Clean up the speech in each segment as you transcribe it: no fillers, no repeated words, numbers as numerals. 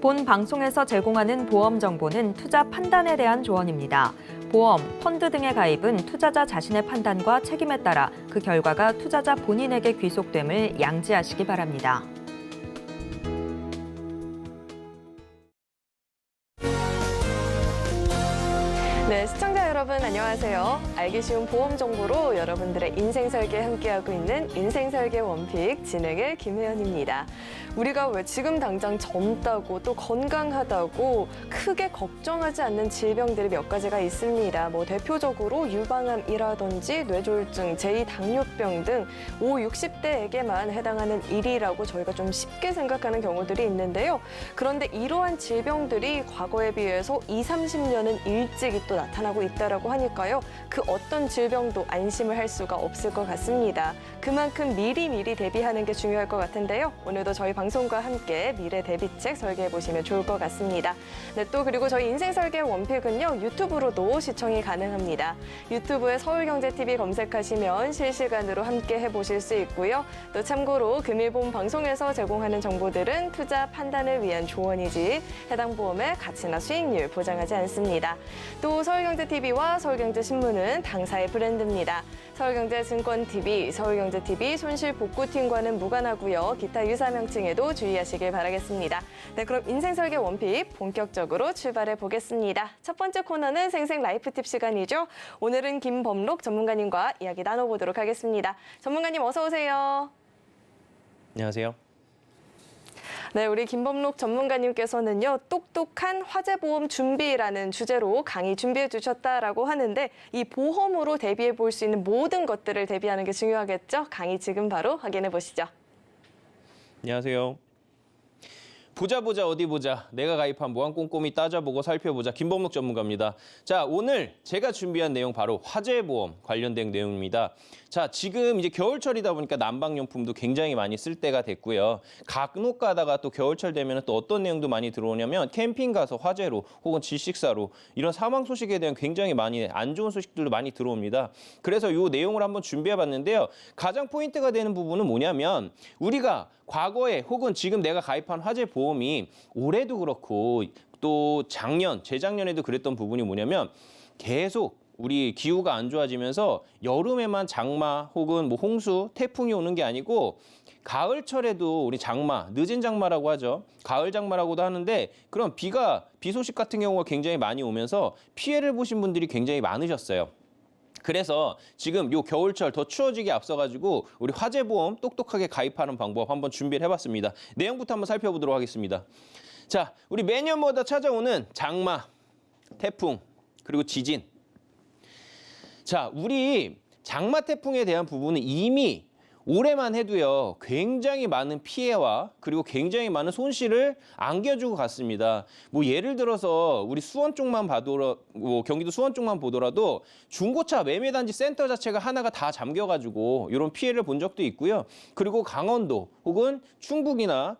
본 방송에서 제공하는 보험 정보는 투자 판단에 대한 조언입니다. 보험, 펀드 등의 가입은 투자자 자신의 판단과 책임에 따라 그 결과가 투자자 본인에게 귀속됨을 양지하시기 바랍니다. 네, 시청자 여러분 안녕하세요. 알기 쉬운 보험 정보로 여러분들의 인생 설계 함께하고 있는 인생 설계 원픽 진행의 김혜연입니다. 우리가 왜 지금 당장 젊다고 또 건강하다고 크게 걱정하지 않는 질병들이 몇 가지가 있습니다. 대표적으로 유방암이라든지 뇌졸중, 제2당뇨병 등 5, 60대에게만 해당하는 일이라고 저희가 좀 쉽게 생각하는 경우들이 있는데요. 그런데 이러한 질병들이 과거에 비해서 20, 30년은 일찍이 또 나타나고 있다라고 하니까요. 그 어떤 질병도 안심을 할 수가 없을 것 같습니다. 그만큼 미리 대비하는 게 중요할 것 같은데요. 오늘도 저희 방송과 함께 미래 대비책 설계해 보시면 좋을 것 같습니다. 네, 또 그리고 저희 인생 설계 원픽은요. 유튜브로도 시청이 가능합니다. 유튜브에 서울경제TV 검색하시면 실시간으로 함께 해보실 수 있고요. 또 참고로 금일본 방송에서 제공하는 정보들은 투자 판단을 위한 조언이지 해당 보험의 가치나 수익률 보장하지 않습니다. 또 서울경제TV와 서울경제신문은 당사의 브랜드입니다. 서울경제증권TV, 서울경제TV 손실복구팀과는 무관하고요. 기타 유사 명칭에도 주의하시길 바라겠습니다. 네, 그럼 인생설계 원픽 본격적으로 출발해 보겠습니다. 첫 번째 코너는 생생 라이프 팁 시간이죠. 오늘은 김범록 전문가님과 이야기 나눠보도록 하겠습니다. 전문가님 어서 오세요. 안녕하세요. 네, 우리 김범록 전문가님께서는요, 똑똑한 화재보험 준비라는 주제로 강의 준비해 주셨다라고 하는데 이 보험으로 대비해 볼 수 있는 모든 것들을 대비하는 게 중요하겠죠? 강의 지금 바로 확인해 보시죠. 안녕하세요. 보자 어디 보자. 내가 가입한 보험 꼼꼼히 따져보고 살펴보자. 김범록 전문가입니다. 자, 오늘 제가 준비한 내용 바로 화재보험 관련된 내용입니다. 자, 지금 이제 겨울철이다 보니까 난방용품도 굉장히 많이 쓸 때가 됐고요. 간혹 가다가 또 겨울철 되면 또 어떤 내용도 많이 들어오냐면 캠핑 가서 화재로 혹은 질식사로 이런 사망 소식에 대한 굉장히 많이 안 좋은 소식들도 많이 들어옵니다. 그래서 이 내용을 한번 준비해 봤는데요. 가장 포인트가 되는 부분은 뭐냐면 우리가 과거에 혹은 지금 내가 가입한 화재보험이 올해도 그렇고 또 작년, 재작년에도 그랬던 부분이 뭐냐면 계속 우리 기후가 안 좋아지면서 여름에만 장마 혹은 홍수, 태풍이 오는 게 아니고 가을철에도 우리 장마, 늦은 장마라고 하죠. 가을 장마라고도 하는데 그런 비 소식 같은 경우가 굉장히 많이 오면서 피해를 보신 분들이 굉장히 많으셨어요. 그래서 지금 요 겨울철 더 추워지기 앞서가지고 우리 화재보험 똑똑하게 가입하는 방법 한번 준비를 해봤습니다. 내용부터 한번 살펴보도록 하겠습니다. 자, 우리 매년마다 찾아오는 장마, 태풍, 그리고 지진. 자, 우리 장마 태풍에 대한 부분은 이미 올해만 해도요, 굉장히 많은 피해와 그리고 굉장히 많은 손실을 안겨주고 갔습니다. 예를 들어서 우리 수원 쪽만 경기도 수원 쪽만 보더라도 중고차 매매단지 센터 자체가 하나가 다 잠겨가지고 이런 피해를 본 적도 있고요. 그리고 강원도 혹은 충북이나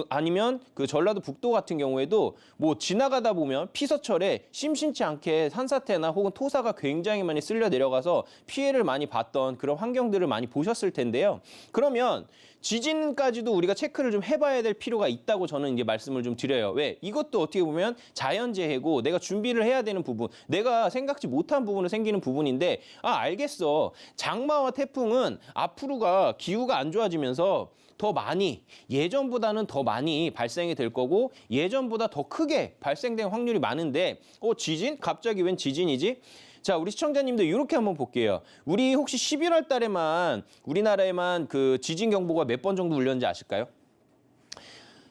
아니면 그 전라도 북도 같은 경우에도 지나가다 보면 피서철에 심심치 않게 산사태나 혹은 토사가 굉장히 많이 쓸려 내려가서 피해를 많이 봤던 그런 환경들을 많이 보셨을 텐데요. 그러면 지진까지도 우리가 체크를 좀 해봐야 될 필요가 있다고 저는 이제 말씀을 좀 드려요. 왜? 이것도 어떻게 보면 자연재해고 내가 준비를 해야 되는 부분, 내가 생각지 못한 부분으로 생기는 부분인데 알겠어. 장마와 태풍은 앞으로가 기후가 안 좋아지면서 더 많이, 예전보다는 더 많이 발생이 될 거고 예전보다 더 크게 발생된 확률이 많은데 지진? 갑자기 웬 지진이지? 자, 우리 시청자님들 이렇게 한번 볼게요. 우리 혹시 11월 달에만 우리나라에만 그 지진 경보가 몇 번 정도 울렸는지 아실까요?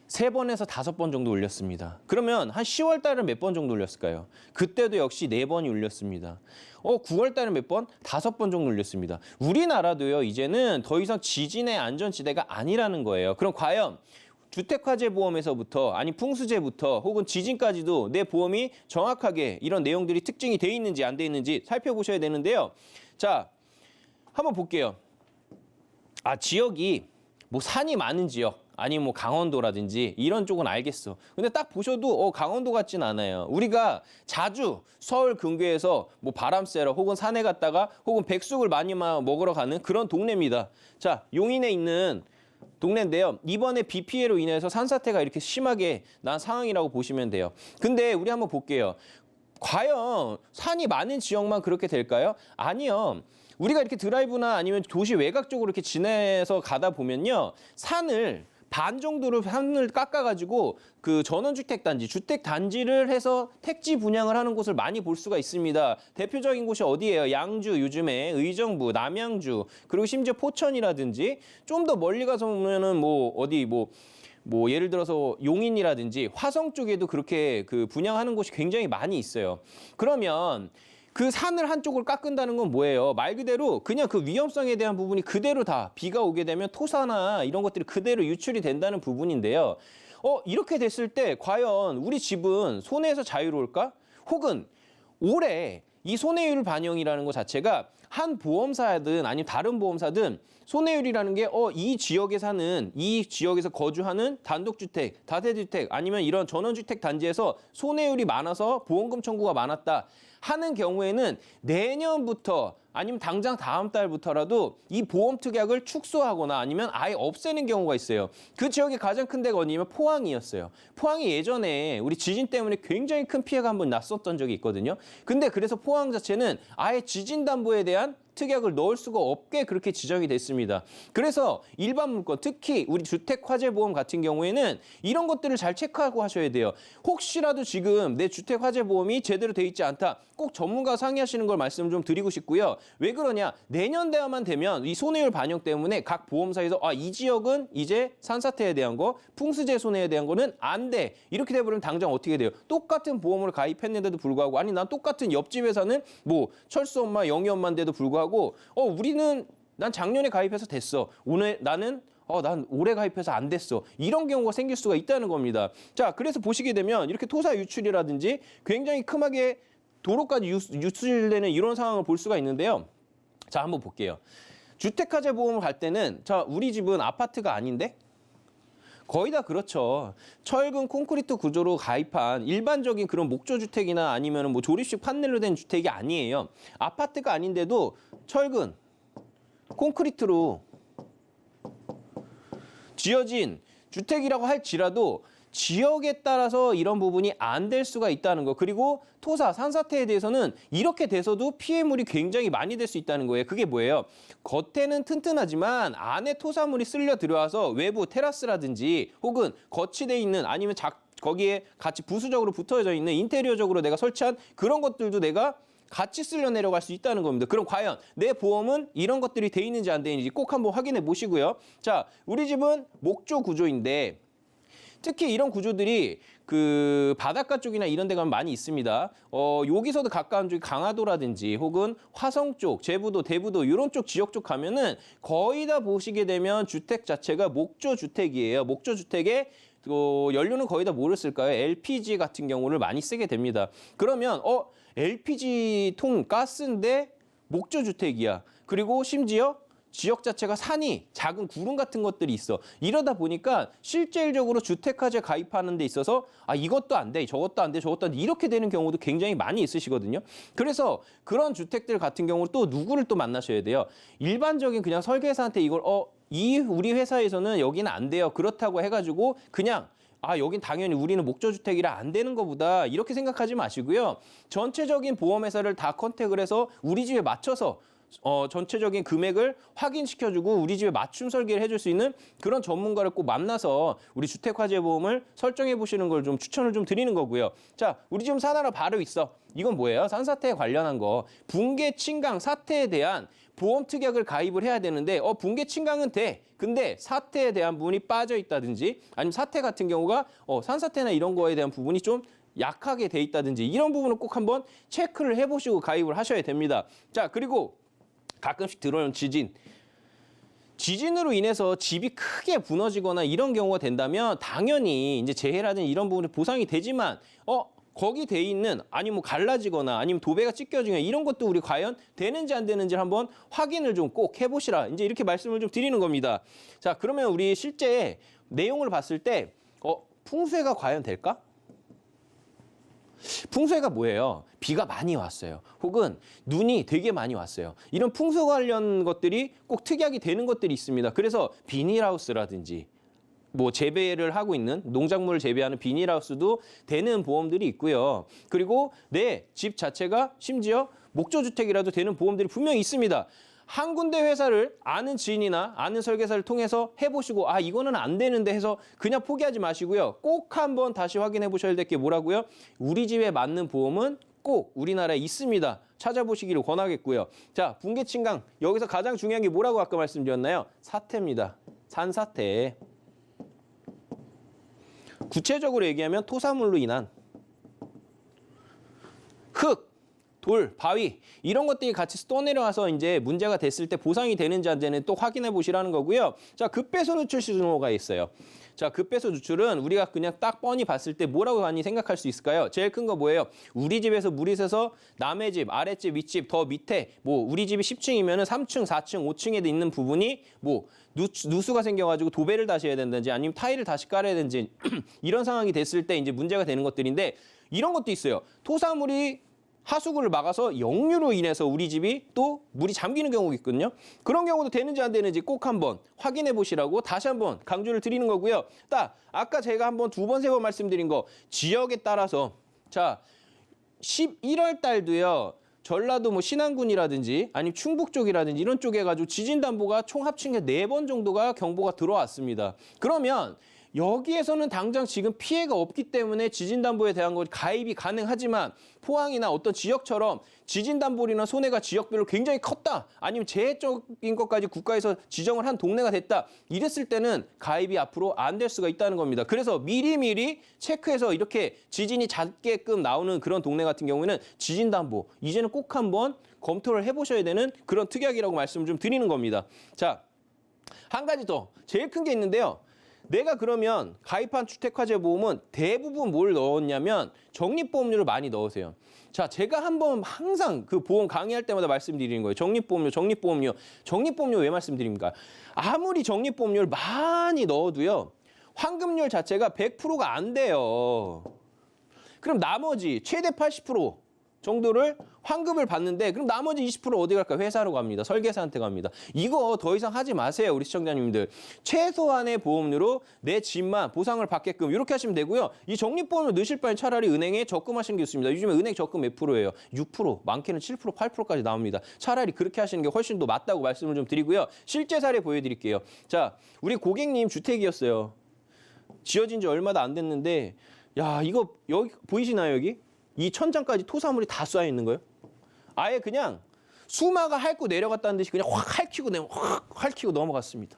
3번에서 5번 정도 울렸습니다. 그러면 한 10월 달은 몇 번 정도 울렸을까요? 그때도 역시 4번이 울렸습니다. 9월 달은 몇 번? 5번 정도 울렸습니다. 우리나라도요, 이제는 더 이상 지진의 안전지대가 아니라는 거예요. 그럼 과연 주택화재보험에서부터 아니 풍수재부터 혹은 지진까지도 내 보험이 정확하게 이런 내용들이 특징이 돼 있는지 안 돼 있는지 살펴보셔야 되는데요. 자, 한번 볼게요. 지역이 산이 많은 지역 아니면 강원도라든지 이런 쪽은 알겠어. 근데 딱 보셔도 강원도 같진 않아요. 우리가 자주 서울 근교에서 바람 쐬러 혹은 산에 갔다가 혹은 백숙을 많이 먹으러 가는 그런 동네입니다. 자, 용인에 있는 동네인데요. 이번에 비 피해로 인해서 산사태가 이렇게 심하게 난 상황이라고 보시면 돼요. 근데 우리 한번 볼게요. 과연 산이 많은 지역만 그렇게 될까요? 아니요. 우리가 이렇게 드라이브나 아니면 도시 외곽 쪽으로 이렇게 지내서 가다 보면요. 산을 반 정도로 산을 깎아가지고 그 전원주택 단지, 주택 단지를 해서 택지 분양을 하는 곳을 많이 볼 수가 있습니다. 대표적인 곳이 어디예요? 양주, 요즘에 의정부, 남양주, 그리고 심지어 포천이라든지 좀 더 멀리 가서 보면은 뭐 어디 뭐 예를 들어서 용인이라든지 화성 쪽에도 그렇게 그 분양하는 곳이 굉장히 많이 있어요. 그러면 그 산을 한쪽을 깎은다는 건 뭐예요? 말 그대로 그냥 그 위험성에 대한 부분이 그대로 다 비가 오게 되면 토사나 이런 것들이 그대로 유출이 된다는 부분인데요. 이렇게 됐을 때 과연 우리 집은 손해에서 자유로울까? 혹은 올해 이 손해율 반영이라는 것 자체가 한 보험사든 아니면 다른 보험사든 손해율이라는 게 이 지역에 사는 이 지역에서 거주하는 단독주택, 다세대주택 아니면 이런 전원주택 단지에서 손해율이 많아서 보험금 청구가 많았다 하는 경우에는 내년부터 아니면 당장 다음 달부터라도 이 보험 특약을 축소하거나 아니면 아예 없애는 경우가 있어요. 그 지역의 가장 큰 데가 어디냐면 포항이었어요. 포항이 예전에 우리 지진 때문에 굉장히 큰 피해가 한번 났었던 적이 있거든요. 근데 그래서 포항 자체는 아예 지진 담보에 대한 특약을 넣을 수가 없게 그렇게 지정이 됐습니다. 그래서 일반 물건, 특히 우리 주택화재보험 같은 경우에는 이런 것들을 잘 체크하고 하셔야 돼요. 혹시라도 지금 내 주택화재보험이 제대로 돼 있지 않다. 꼭 전문가 상의하시는 걸 말씀 좀 드리고 싶고요. 왜 그러냐? 내년 대화만 되면 이 손해율 반영 때문에 각 보험사에서 이 지역은 이제 산사태에 대한 거, 풍수재 손해에 대한 거는 안 돼. 이렇게 돼버리면 당장 어떻게 돼요? 똑같은 보험을 가입했는데도 불구하고 아니 난 똑같은 옆집 회사는 뭐 철수 엄마, 영희 엄마인데도 불구하고 우리는 난 작년에 가입해서 됐어. 오늘 나는 난 올해 가입해서 안 됐어. 이런 경우가 생길 수가 있다는 겁니다. 자, 그래서 보시게 되면 이렇게 토사 유출이라든지 굉장히 크게 도로까지 유출되는 이런 상황을 볼 수가 있는데요. 자, 한번 볼게요. 주택화재 보험을 갈 때는 자, 우리 집은 아파트가 아닌데? 거의 다 그렇죠. 철근 콘크리트 구조로 가입한 일반적인 그런 목조주택이나 아니면 뭐 조립식 판넬로 된 주택이 아니에요. 아파트가 아닌데도 철근, 콘크리트로 지어진 주택이라고 할지라도 지역에 따라서 이런 부분이 안 될 수가 있다는 거. 그리고 토사, 산사태에 대해서는 이렇게 돼서도 피해물이 굉장히 많이 될 수 있다는 거예요. 그게 뭐예요? 겉에는 튼튼하지만 안에 토사물이 쓸려 들어와서 외부 테라스라든지 혹은 거치돼 있는 아니면 거기에 같이 부수적으로 붙어져 있는 인테리어적으로 내가 설치한 그런 것들도 내가 같이 쓸려 내려갈 수 있다는 겁니다. 그럼 과연 내 보험은 이런 것들이 돼 있는지 안 돼 있는지 꼭 한번 확인해 보시고요. 자, 우리 집은 목조 구조인데 특히 이런 구조들이 그 바닷가 쪽이나 이런 데 가면 많이 있습니다. 여기서도 가까운 쪽이 강화도라든지 혹은 화성 쪽, 제부도, 대부도 이런 쪽 지역 쪽 가면은 거의 다 보시게 되면 주택 자체가 목조 주택이에요. 목조 주택에 연료는 거의 다 뭐를 쓸까요? LPG 같은 경우를 많이 쓰게 됩니다. 그러면 LPG 통 가스인데 목조 주택이야. 그리고 심지어 지역 자체가 산이 작은 구름 같은 것들이 있어. 이러다 보니까 실질적으로 주택화재 가입하는 데 있어서 이것도 안 돼, 저것도 안 돼, 저것도 안 돼 이렇게 되는 경우도 굉장히 많이 있으시거든요. 그래서 그런 주택들 같은 경우는 또 누구를 또 만나셔야 돼요. 일반적인 그냥 설계사한테 이걸 우리 회사에서는 여기는 안 돼요. 그렇다고 해가지고 그냥 여긴 당연히 우리는 목조주택이라 안 되는 것보다 이렇게 생각하지 마시고요. 전체적인 보험회사를 다 컨택을 해서 우리 집에 맞춰서 전체적인 금액을 확인시켜주고 우리 집에 맞춤 설계를 해줄 수 있는 그런 전문가를 꼭 만나서 우리 주택화재보험을 설정해 보시는 걸 좀 추천을 좀 드리는 거고요. 자, 우리 지금 산 하나 바로 있어. 이건 뭐예요? 산사태에 관련한 거. 붕괴, 침강, 사태에 대한 보험 특약을 가입을 해야 되는데 붕괴, 침강은 돼. 근데 사태에 대한 부분이 빠져 있다든지 아니면 사태 같은 경우가 산사태나 이런 거에 대한 부분이 좀 약하게 돼 있다든지 이런 부분을 꼭 한번 체크를 해보시고 가입을 하셔야 됩니다. 자, 그리고 가끔씩 들어오는 지진으로 인해서 집이 크게 무너지거나 이런 경우가 된다면 당연히 이제 재해라든지 이런 부분이 보상이 되지만 거기 돼 있는 아니면 뭐 갈라지거나 아니면 도배가 찢겨지거나 이런 것도 우리 과연 되는지 안 되는지를 한번 확인을 좀 꼭 해보시라. 이제 이렇게 말씀을 좀 드리는 겁니다. 자, 그러면 우리 실제 내용을 봤을 때 풍수해가 과연 될까? 풍수해가 뭐예요? 비가 많이 왔어요. 혹은 눈이 되게 많이 왔어요. 이런 풍수 관련 것들이 꼭 특약이 되는 것들이 있습니다. 그래서 비닐하우스라든지 뭐 재배를 하고 있는 농작물을 재배하는 비닐하우스도 되는 보험들이 있고요. 그리고 내 집 자체가 심지어 목조주택이라도 되는 보험들이 분명히 있습니다. 한 군데 회사를 아는 지인이나 아는 설계사를 통해서 해보시고 아 이거는 안 되는데 해서 그냥 포기하지 마시고요. 꼭 한번 다시 확인해 보셔야 될 게 뭐라고요? 우리 집에 맞는 보험은 꼭 우리나라에 있습니다. 찾아보시기를 권하겠고요. 자, 붕괴 침강 여기서 가장 중요한 게 뭐라고 아까 말씀드렸나요? 사태입니다. 산사태. 구체적으로 얘기하면 토사물로 인한 흙, 돌, 바위 이런 것들이 같이 떠내려와서 이제 문제가 됐을 때 보상이 되는지 안 되는지 또 확인해 보시라는 거고요. 자, 급배소 누출 신호가 있어요. 자, 급배소 누출은 우리가 그냥 딱 뻔히 봤을 때 뭐라고 많이 생각할 수 있을까요? 제일 큰 거 뭐예요? 우리 집에서 물이 새서 남의 집, 아랫집, 윗집, 더 밑에 뭐 우리 집이 10층이면은 3층, 4층, 5층에 있는 부분이 뭐 누수가 생겨가지고 도배를 다시 해야 된다든지 아니면 타일을 다시 깔아야 되는지 이런 상황이 됐을 때 이제 문제가 되는 것들인데 이런 것도 있어요. 토사물이 하수구를 막아서 역류로 인해서 우리 집이 또 물이 잠기는 경우가 있거든요. 그런 경우도 되는지 안 되는지 꼭 한번 확인해 보시라고 다시 한번 강조를 드리는 거고요. 딱 아까 제가 한번 두 번, 세 번 말씀드린 거 지역에 따라서 자 11월 달도요. 전라도 뭐 신안군이라든지 아니면 충북 쪽이라든지 이런 쪽에 가지고 지진담보가 총 합친 게 4번 정도가 경보가 들어왔습니다. 그러면 여기에서는 당장 지금 피해가 없기 때문에 지진담보에 대한 것 가입이 가능하지만 포항이나 어떤 지역처럼 지진담보나 손해가 지역별로 굉장히 컸다. 아니면 재해적인 것까지 국가에서 지정을 한 동네가 됐다. 이랬을 때는 가입이 앞으로 안 될 수가 있다는 겁니다. 그래서 미리미리 체크해서 이렇게 지진이 잦게끔 나오는 그런 동네 같은 경우에는 지진담보 이제는 꼭 한번 검토를 해보셔야 되는 그런 특약이라고 말씀을 좀 드리는 겁니다. 자, 한 가지 더 제일 큰 게 있는데요. 내가 그러면 가입한 주택화재 보험은 대부분 뭘 넣었냐면 적립보험료를 많이 넣으세요. 자, 제가 한번 항상 그 보험 강의할 때마다 말씀드리는 거예요. 적립보험료, 적립보험료. 적립보험료 왜 말씀드립니까? 아무리 적립보험료를 많이 넣어도요. 환급률 자체가 100%가 안 돼요. 그럼 나머지 최대 80% 정도를 환급을 받는데 그럼 나머지 20% 어디 갈까요? 회사로 갑니다. 설계사한테 갑니다. 이거 더 이상 하지 마세요. 우리 시청자님들. 최소한의 보험료로 내 집만 보상을 받게끔 이렇게 하시면 되고요. 이 적립보험료 넣으실 바엔 차라리 은행에 적금하시는 게 좋습니다. 요즘에 은행 적금 몇 프로예요? 6%, 많게는 7%, 8%까지 나옵니다. 차라리 그렇게 하시는 게 훨씬 더 맞다고 말씀을 좀 드리고요. 실제 사례 보여드릴게요. 자, 우리 고객님 주택이었어요. 지어진 지 얼마도 안 됐는데 야, 이거 여기 보이시나요, 여기? 이 천장까지 토사물이 다 쌓여 있는 거예요. 아예 그냥 수마가 핥고 내려갔다는 듯이 그냥 확 핥히고 넘어갔습니다.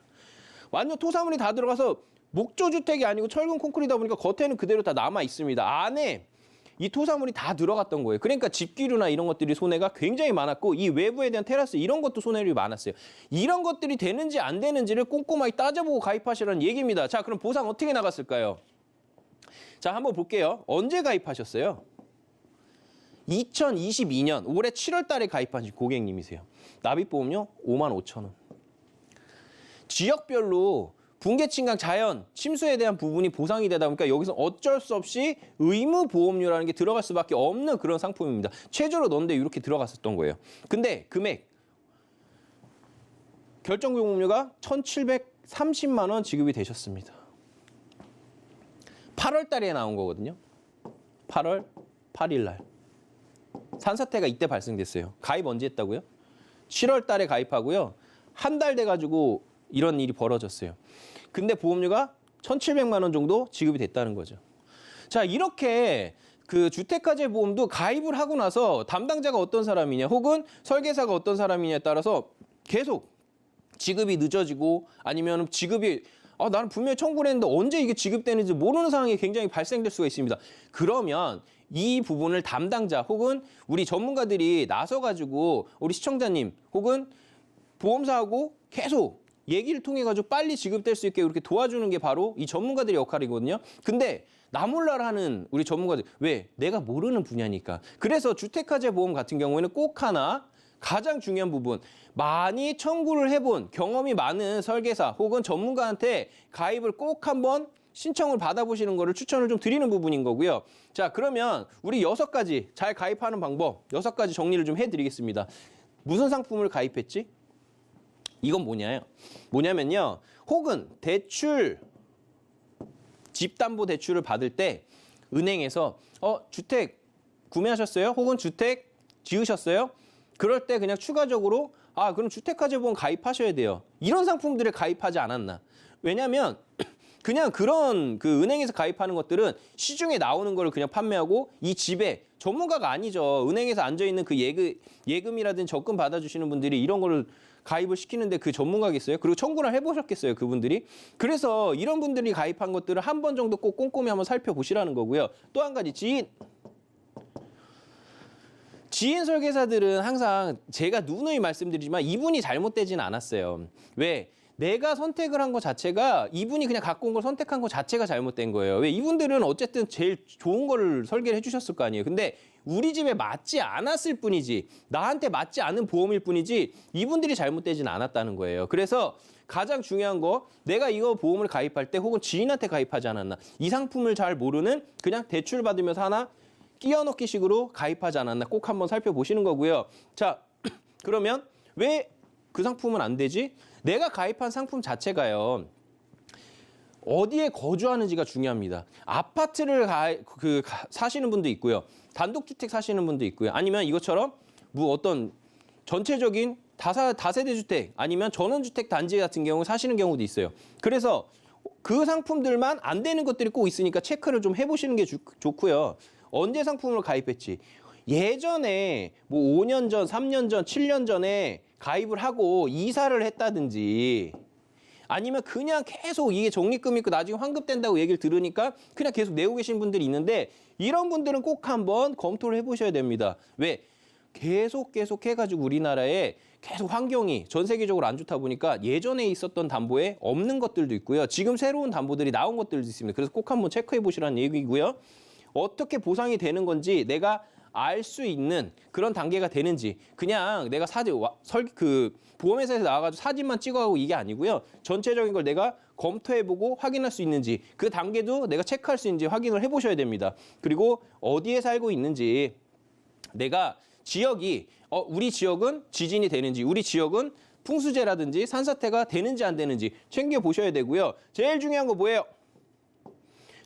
완전 토사물이 다 들어가서 목조주택이 아니고 철근 콘크리트다 보니까 겉에는 그대로 다 남아 있습니다. 안에 이 토사물이 다 들어갔던 거예요. 그러니까 집기류나 이런 것들이 손해가 굉장히 많았고 이 외부에 대한 테라스 이런 것도 손해율이 많았어요. 이런 것들이 되는지 안 되는지를 꼼꼼하게 따져보고 가입하시라는 얘기입니다. 자, 그럼 보상 어떻게 나갔을까요? 자, 한번 볼게요. 언제 가입하셨어요? 2022년 올해 7월 달에 가입하신 고객님이세요. 납입보험료 55,000원. 지역별로 붕괴, 침강, 자연, 침수에 대한 부분이 보상이 되다 보니까 여기서 어쩔 수 없이 의무보험료라는 게 들어갈 수밖에 없는 그런 상품입니다. 최저로 넣는데 이렇게 들어갔었던 거예요. 근데 금액, 결정보험료가 1,730만 원 지급이 되셨습니다. 8월 달에 나온 거거든요. 8월 8일 날. 산사태가 이때 발생됐어요. 가입 언제 했다고요? 7월 달에 가입하고요. 한 달 돼가지고 이런 일이 벌어졌어요. 근데 보험료가 1,700만 원 정도 지급이 됐다는 거죠. 자, 이렇게 그 주택화재 보험도 가입을 하고 나서 담당자가 어떤 사람이냐 혹은 설계사가 어떤 사람이냐에 따라서 계속 지급이 늦어지고 아니면 지급이 나는 분명히 청구를 했는데 언제 이게 지급되는지 모르는 상황이 굉장히 발생될 수가 있습니다. 그러면 이 부분을 담당자 혹은 우리 전문가들이 나서가지고 우리 시청자님 혹은 보험사하고 계속 얘기를 통해 가지고 빨리 지급될 수 있게 이렇게 도와주는 게 바로 이 전문가들의 역할이거든요. 근데 나 몰라라 하는 우리 전문가들 왜? 내가 모르는 분야니까. 그래서 주택화재 보험 같은 경우에는 꼭 하나 가장 중요한 부분 많이 청구를 해본 경험이 많은 설계사 혹은 전문가한테 가입을 꼭 한번 신청을 받아보시는 거를 추천을 좀 드리는 부분인 거고요. 자, 그러면 우리 6가지 잘 가입하는 방법 6가지 정리를 좀 해드리겠습니다. 무슨 상품을 가입했지? 이건 뭐냐면요. 혹은 대출, 집담보대출을 받을 때 은행에서 주택 구매하셨어요? 혹은 주택 지으셨어요? 그럴 때 그냥 추가적으로 그럼 주택화재보험 가입하셔야 돼요. 이런 상품들에 가입하지 않았나? 왜냐하면 그냥 그런 그 은행에서 가입하는 것들은 시중에 나오는 거를 그냥 판매하고 이 집에 전문가가 아니죠. 은행에서 앉아있는 그 예금이라든지 적금 받아주시는 분들이 이런 거를 가입을 시키는데 그 전문가겠어요? 그리고 청구를 해보셨겠어요, 그분들이? 그래서 이런 분들이 가입한 것들을 한 번 정도 꼭 꼼꼼히 한번 살펴보시라는 거고요. 또 한 가지, 지인 설계사들은 항상 제가 누누이 말씀드리지만 이분이 잘못되지는 않았어요. 왜? 내가 선택을 한 것 자체가 이분이 그냥 갖고 온 걸 선택한 것 자체가 잘못된 거예요. 왜? 이분들은 어쨌든 제일 좋은 거를 설계를 해주셨을 거 아니에요. 근데 우리 집에 맞지 않았을 뿐이지, 나한테 맞지 않은 보험일 뿐이지 이분들이 잘못되지는 않았다는 거예요. 그래서 가장 중요한 거, 내가 이거 보험을 가입할 때 혹은 지인한테 가입하지 않았나, 이 상품을 잘 모르는 그냥 대출 받으면서 하나 끼워넣기 식으로 가입하지 않았나 꼭 한번 살펴보시는 거고요. 자, 그러면 왜 그 상품은 안 되지? 내가 가입한 상품 자체가요. 어디에 거주하는지가 중요합니다. 아파트를 사시는 분도 있고요. 단독주택 사시는 분도 있고요. 아니면 이것처럼 어떤 전체적인 다세대 주택 아니면 전원주택 단지 같은 경우 사시는 경우도 있어요. 그래서 그 상품들만 안 되는 것들이 꼭 있으니까 체크를 좀 해보시는 게 좋고요. 언제 상품을 가입했지? 예전에 5년 전, 3년 전, 7년 전에 가입을 하고 이사를 했다든지 아니면 그냥 계속 이게 적립금 있고 나중에 환급된다고 얘기를 들으니까 그냥 계속 내고 계신 분들이 있는데 이런 분들은 꼭 한번 검토를 해보셔야 됩니다. 왜? 계속 해가지고 우리나라에 계속 환경이 전 세계적으로 안 좋다 보니까 예전에 있었던 담보에 없는 것들도 있고요. 지금 새로운 담보들이 나온 것들도 있습니다. 그래서 꼭 한번 체크해 보시라는 얘기고요. 어떻게 보상이 되는 건지 내가 알 수 있는 그런 단계가 되는지 그냥 내가 보험회사에서 나와가지고 사진만 찍어가고 이게 아니고요. 전체적인 걸 내가 검토해보고 확인할 수 있는지 그 단계도 내가 체크할 수 있는지 확인을 해보셔야 됩니다. 그리고 어디에 살고 있는지 내가 지역이 우리 지역은 지진이 되는지 우리 지역은 풍수재라든지 산사태가 되는지 안 되는지 챙겨보셔야 되고요. 제일 중요한 거 뭐예요?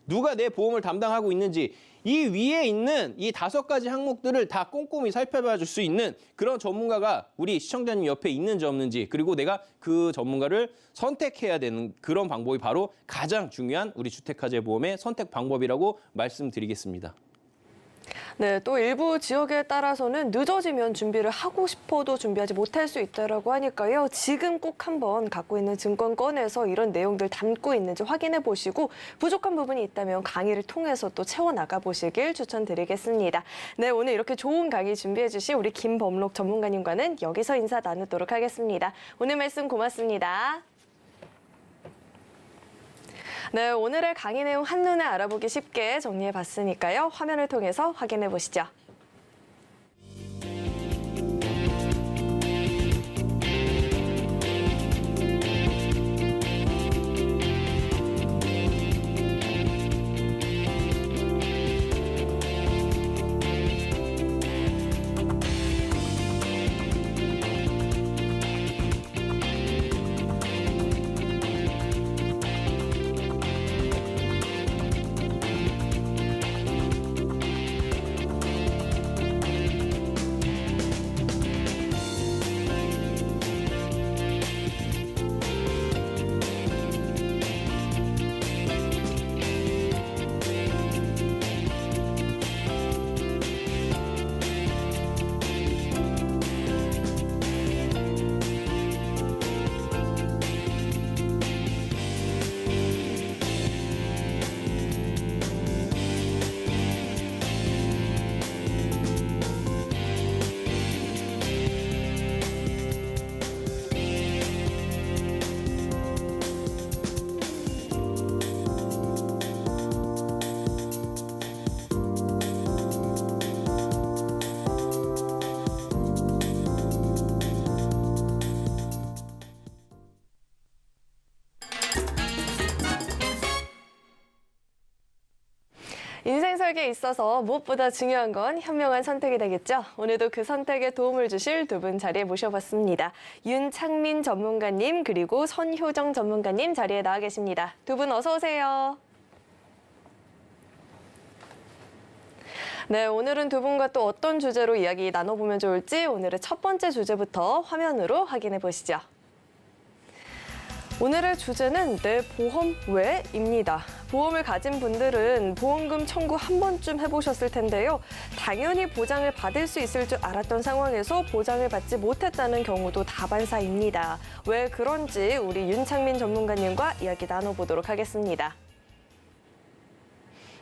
누가 내 보험을 담당하고 있는지 이 위에 있는 이 5가지 항목들을 다 꼼꼼히 살펴봐 줄 수 있는 그런 전문가가 우리 시청자님 옆에 있는지 없는지 그리고 내가 그 전문가를 선택해야 되는 그런 방법이 바로 가장 중요한 우리 주택화재 보험의 선택 방법이라고 말씀드리겠습니다. 네, 또 일부 지역에 따라서는 늦어지면 준비를 하고 싶어도 준비하지 못할 수 있다고 하니까요. 지금 꼭 한번 갖고 있는 증권 꺼내서 이런 내용들 담고 있는지 확인해 보시고 부족한 부분이 있다면 강의를 통해서 또 채워나가 보시길 추천드리겠습니다. 네, 오늘 이렇게 좋은 강의 준비해 주신 우리 김범록 전문가님과는 여기서 인사 나누도록 하겠습니다. 오늘 말씀 고맙습니다. 네, 오늘의 강의 내용 한눈에 알아보기 쉽게 정리해봤으니까요. 화면을 통해서 확인해 보시죠. 인생 설계에 있어서 무엇보다 중요한 건 현명한 선택이 되겠죠. 오늘도 그 선택에 도움을 주실 두 분 자리에 모셔봤습니다. 윤창민 전문가님 그리고 선효정 전문가님 자리에 나와 계십니다. 두 분 어서 오세요. 네, 오늘은 두 분과 또 어떤 주제로 이야기 나눠보면 좋을지 오늘의 첫 번째 주제부터 화면으로 확인해 보시죠. 오늘의 주제는 내 보험 왜입니다. 보험을 가진 분들은 보험금 청구 한 번쯤 해보셨을 텐데요. 당연히 보장을 받을 수 있을 줄 알았던 상황에서 보장을 받지 못했다는 경우도 다반사입니다. 왜 그런지 우리 윤창민 전문가님과 이야기 나눠보도록 하겠습니다.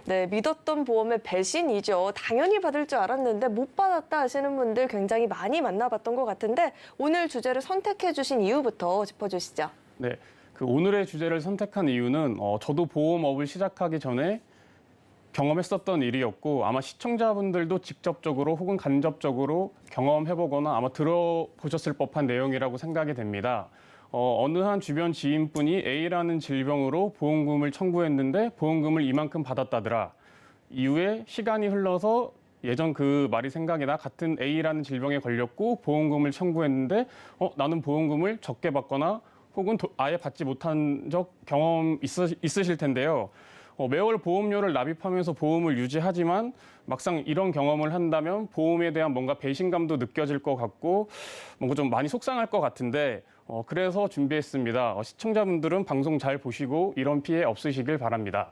네, 믿었던 보험의 배신이죠. 당연히 받을 줄 알았는데 못 받았다 하시는 분들 굉장히 많이 만나봤던 것 같은데 오늘 주제를 선택해 주신 이유부터 짚어주시죠. 네, 그 오늘의 주제를 선택한 이유는 저도 보험업을 시작하기 전에 경험했었던 일이었고 아마 시청자분들도 직접적으로 혹은 간접적으로 경험해보거나 아마 들어보셨을 법한 내용이라고 생각이 됩니다. 어느 한 주변 지인분이 A라는 질병으로 보험금을 청구했는데 보험금을 이만큼 받았다더라. 이후에 시간이 흘러서 예전 그 말이 생각이 나 같은 A라는 질병에 걸렸고 보험금을 청구했는데 나는 보험금을 적게 받거나 혹은 아예 받지 못한 적 경험 있으실 텐데요. 매월 보험료를 납입하면서 보험을 유지하지만 막상 이런 경험을 한다면 보험에 대한 뭔가 배신감도 느껴질 것 같고 뭔가 좀 많이 속상할 것 같은데 그래서 준비했습니다. 시청자분들은 방송 잘 보시고 이런 피해 없으시길 바랍니다.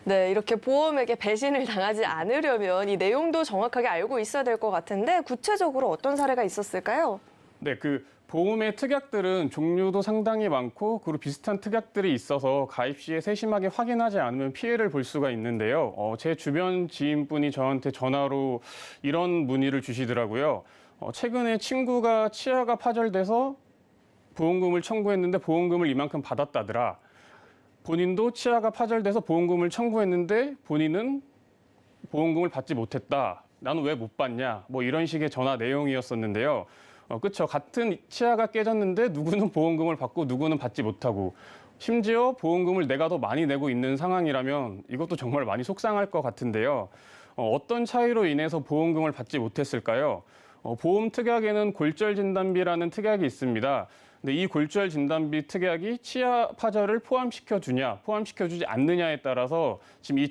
네, 이렇게 보험에게 배신을 당하지 않으려면 이 내용도 정확하게 알고 있어야 될 것 같은데 구체적으로 어떤 사례가 있었을까요? 네, 그 보험의 특약들은 종류도 상당히 많고 그리고 비슷한 특약들이 있어서 가입 시에 세심하게 확인하지 않으면 피해를 볼 수가 있는데요. 제 주변 지인분이 저한테 전화로 이런 문의를 주시더라고요. 최근에 친구가 치아가 파절돼서 보험금을 청구했는데 보험금을 이만큼 받았다더라. 본인도 치아가 파절돼서 보험금을 청구했는데 본인은 보험금을 받지 못했다. 나는 왜 못 받냐? 뭐 이런 식의 전화 내용이었었는데요. 그렇죠. 같은 치아가 깨졌는데 누구는 보험금을 받고 누구는 받지 못하고 심지어 보험금을 내가 더 많이 내고 있는 상황이라면 이것도 정말 많이 속상할 것 같은데요. 어떤 차이로 인해서 보험금을 받지 못했을까요? 보험 특약에는 골절 진단비라는 특약이 있습니다. 근데 이 골절 진단비 특약이 치아 파절을 포함시켜주냐, 포함시켜주지 않느냐에 따라서 지금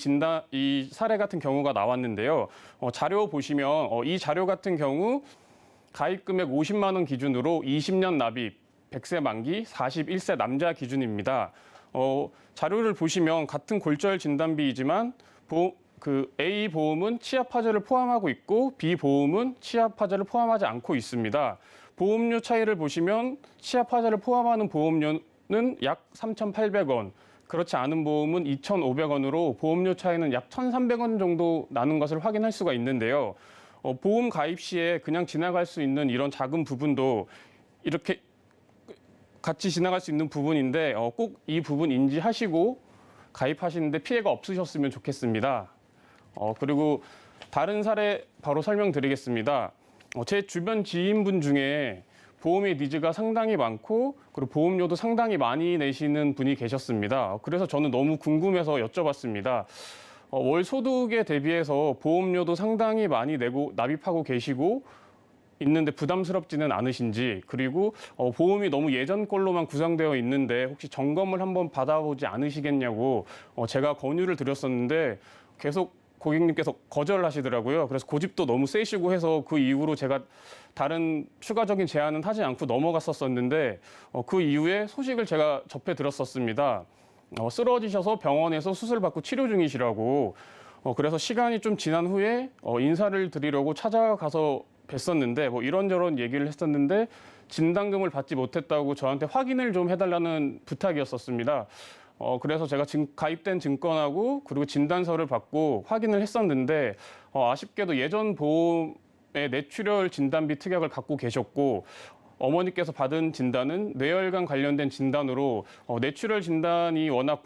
이 사례 같은 경우가 나왔는데요. 자료 보시면 이 자료 같은 경우 가입 금액 50만 원 기준으로 20년 납입, 100세 만기, 41세 남자 기준입니다. 자료를 보시면 같은 골절 진단비이지만 A 보험은 치아 파절을 포함하고 있고 B 보험은 치아 파절을 포함하지 않고 있습니다. 보험료 차이를 보시면 치아 파절을 포함하는 보험료는 약 3,800원, 그렇지 않은 보험은 2,500원으로 보험료 차이는 약 1,300원 정도 나는 것을 확인할 수가 있는데요. 보험 가입 시에 그냥 지나갈 수 있는 이런 작은 부분도 이렇게 같이 지나갈 수 있는 부분인데 꼭 이 부분 인지하시고 가입하시는데 피해가 없으셨으면 좋겠습니다. 그리고 다른 사례 바로 설명드리겠습니다. 제 주변 지인분 중에 보험의 니즈가 상당히 많고 그리고 보험료도 상당히 많이 내시는 분이 계셨습니다. 그래서 저는 너무 궁금해서 여쭤봤습니다. 월 소득에 대비해서 보험료도 상당히 많이 내고 납입하고 계시고 있는데 부담스럽지는 않으신지, 그리고 보험이 너무 예전 걸로만 구성되어 있는데 혹시 점검을 한번 받아보지 않으시겠냐고 제가 권유를 드렸었는데 계속 고객님께서 거절하시더라고요. 그래서 고집도 너무 세시고 해서 그 이후로 제가 다른 추가적인 제안은 하지 않고 넘어갔었는데 그 이후에 소식을 제가 접해 들었었습니다. 쓰러지셔서 병원에서 수술받고 치료 중이시라고. 그래서 시간이 좀 지난 후에 인사를 드리려고 찾아가서 뵀었는데 뭐 이런저런 얘기를 했었는데 진단금을 받지 못했다고 저한테 확인을 좀 해달라는 부탁이었었습니다. 그래서 제가 가입된 증권하고 그리고 진단서를 받고 확인을 했었는데 아쉽게도 예전 보험의 뇌출혈 진단비 특약을 갖고 계셨고 어머니께서 받은 진단은 뇌혈관 관련된 진단으로 뇌출혈 진단이 워낙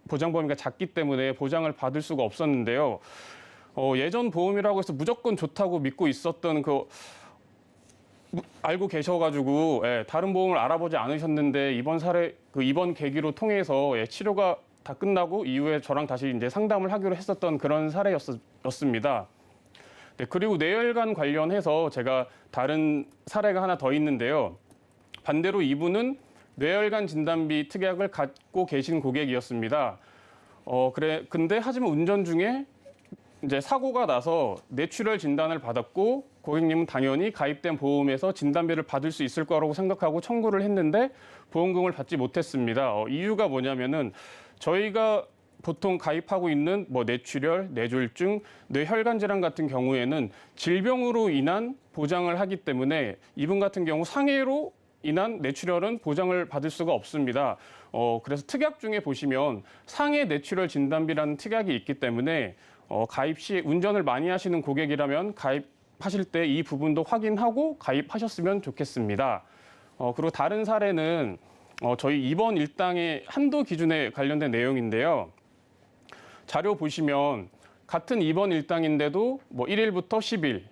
보장 범위가 작기 때문에 보장을 받을 수가 없었는데요. 예전 보험이라고 해서 무조건 좋다고 믿고 있었던 알고 계셔가지고 다른 보험을 알아보지 않으셨는데 이번 계기로 통해서 치료가 다 끝나고 이후에 저랑 다시 이제 상담을 하기로 했었던 그런 사례였습니다. 네, 그리고 뇌혈관 관련해서 제가 다른 사례가 하나 더 있는데요. 반대로 이분은 뇌혈관 진단비 특약을 갖고 계신 고객이었습니다. 근데 하지만 운전 중에 이제 사고가 나서 뇌출혈 진단을 받았고 고객님은 당연히 가입된 보험에서 진단비를 받을 수 있을 거라고 생각하고 청구를 했는데 보험금을 받지 못했습니다. 이유가 뭐냐면은 저희가 보통 가입하고 있는 뭐 뇌출혈, 뇌졸중, 뇌혈관 질환 같은 경우에는 질병으로 인한 보장을 하기 때문에 이분 같은 경우 상해로 인한 뇌출혈은 보장을 받을 수가 없습니다. 그래서 특약 중에 보시면 상해 뇌출혈 진단비라는 특약이 있기 때문에 가입 시 운전을 많이 하시는 고객이라면 가입하실 때 이 부분도 확인하고 가입하셨으면 좋겠습니다. 그리고 다른 사례는 저희 이번 일당의 한도 기준에 관련된 내용인데요. 자료 보시면 같은 이번 일당인데도 뭐 1일부터 10일,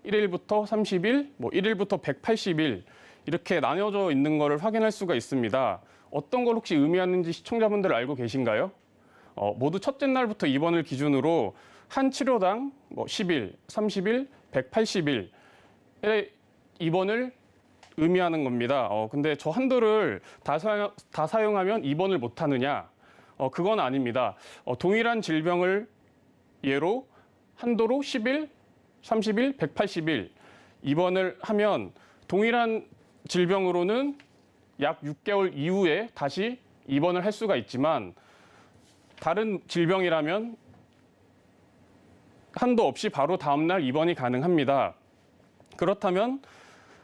1일부터 30일, 뭐 1일부터 180일 이렇게 나뉘어져 있는 것을 확인할 수가 있습니다. 어떤 걸 혹시 의미하는지 시청자분들 알고 계신가요? 모두 첫째 날부터 입원을 기준으로 한 치료당 뭐 10일, 30일, 180일의 입원을 의미하는 겁니다. 근데 저 한도를 다 사용하면 입원을 못 하느냐? 그건 아닙니다. 동일한 질병을 예로 한도로 10일, 30일, 180일 입원을 하면 동일한 질병으로는 약 6개월 이후에 다시 입원을 할 수가 있지만 다른 질병이라면 한도 없이 바로 다음날 입원이 가능합니다. 그렇다면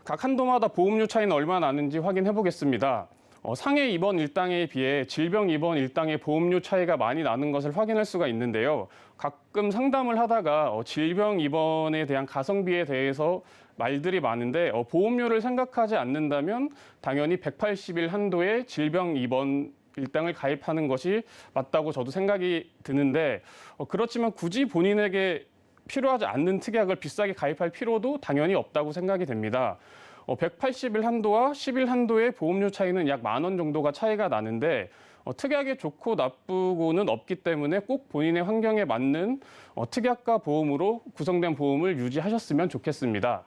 각 한도마다 보험료 차이는 얼마나 나는지 확인해 보겠습니다. 상해 입원 일당에 비해 질병 입원 일당의 보험료 차이가 많이 나는 것을 확인할 수가 있는데요. 가끔 상담을 하다가 질병 입원에 대한 가성비에 대해서 말들이 많은데 보험료를 생각하지 않는다면 당연히 180일 한도의 질병 입원 일당을 가입하는 것이 맞다고 저도 생각이 드는데 그렇지만 굳이 본인에게 필요하지 않는 특약을 비싸게 가입할 필요도 당연히 없다고 생각이 됩니다. 180일 한도와 10일 한도의 보험료 차이는 약 10,000원 정도가 차이가 나는데 특약이 좋고 나쁘고는 없기 때문에 꼭 본인의 환경에 맞는 특약과 보험으로 구성된 보험을 유지하셨으면 좋겠습니다.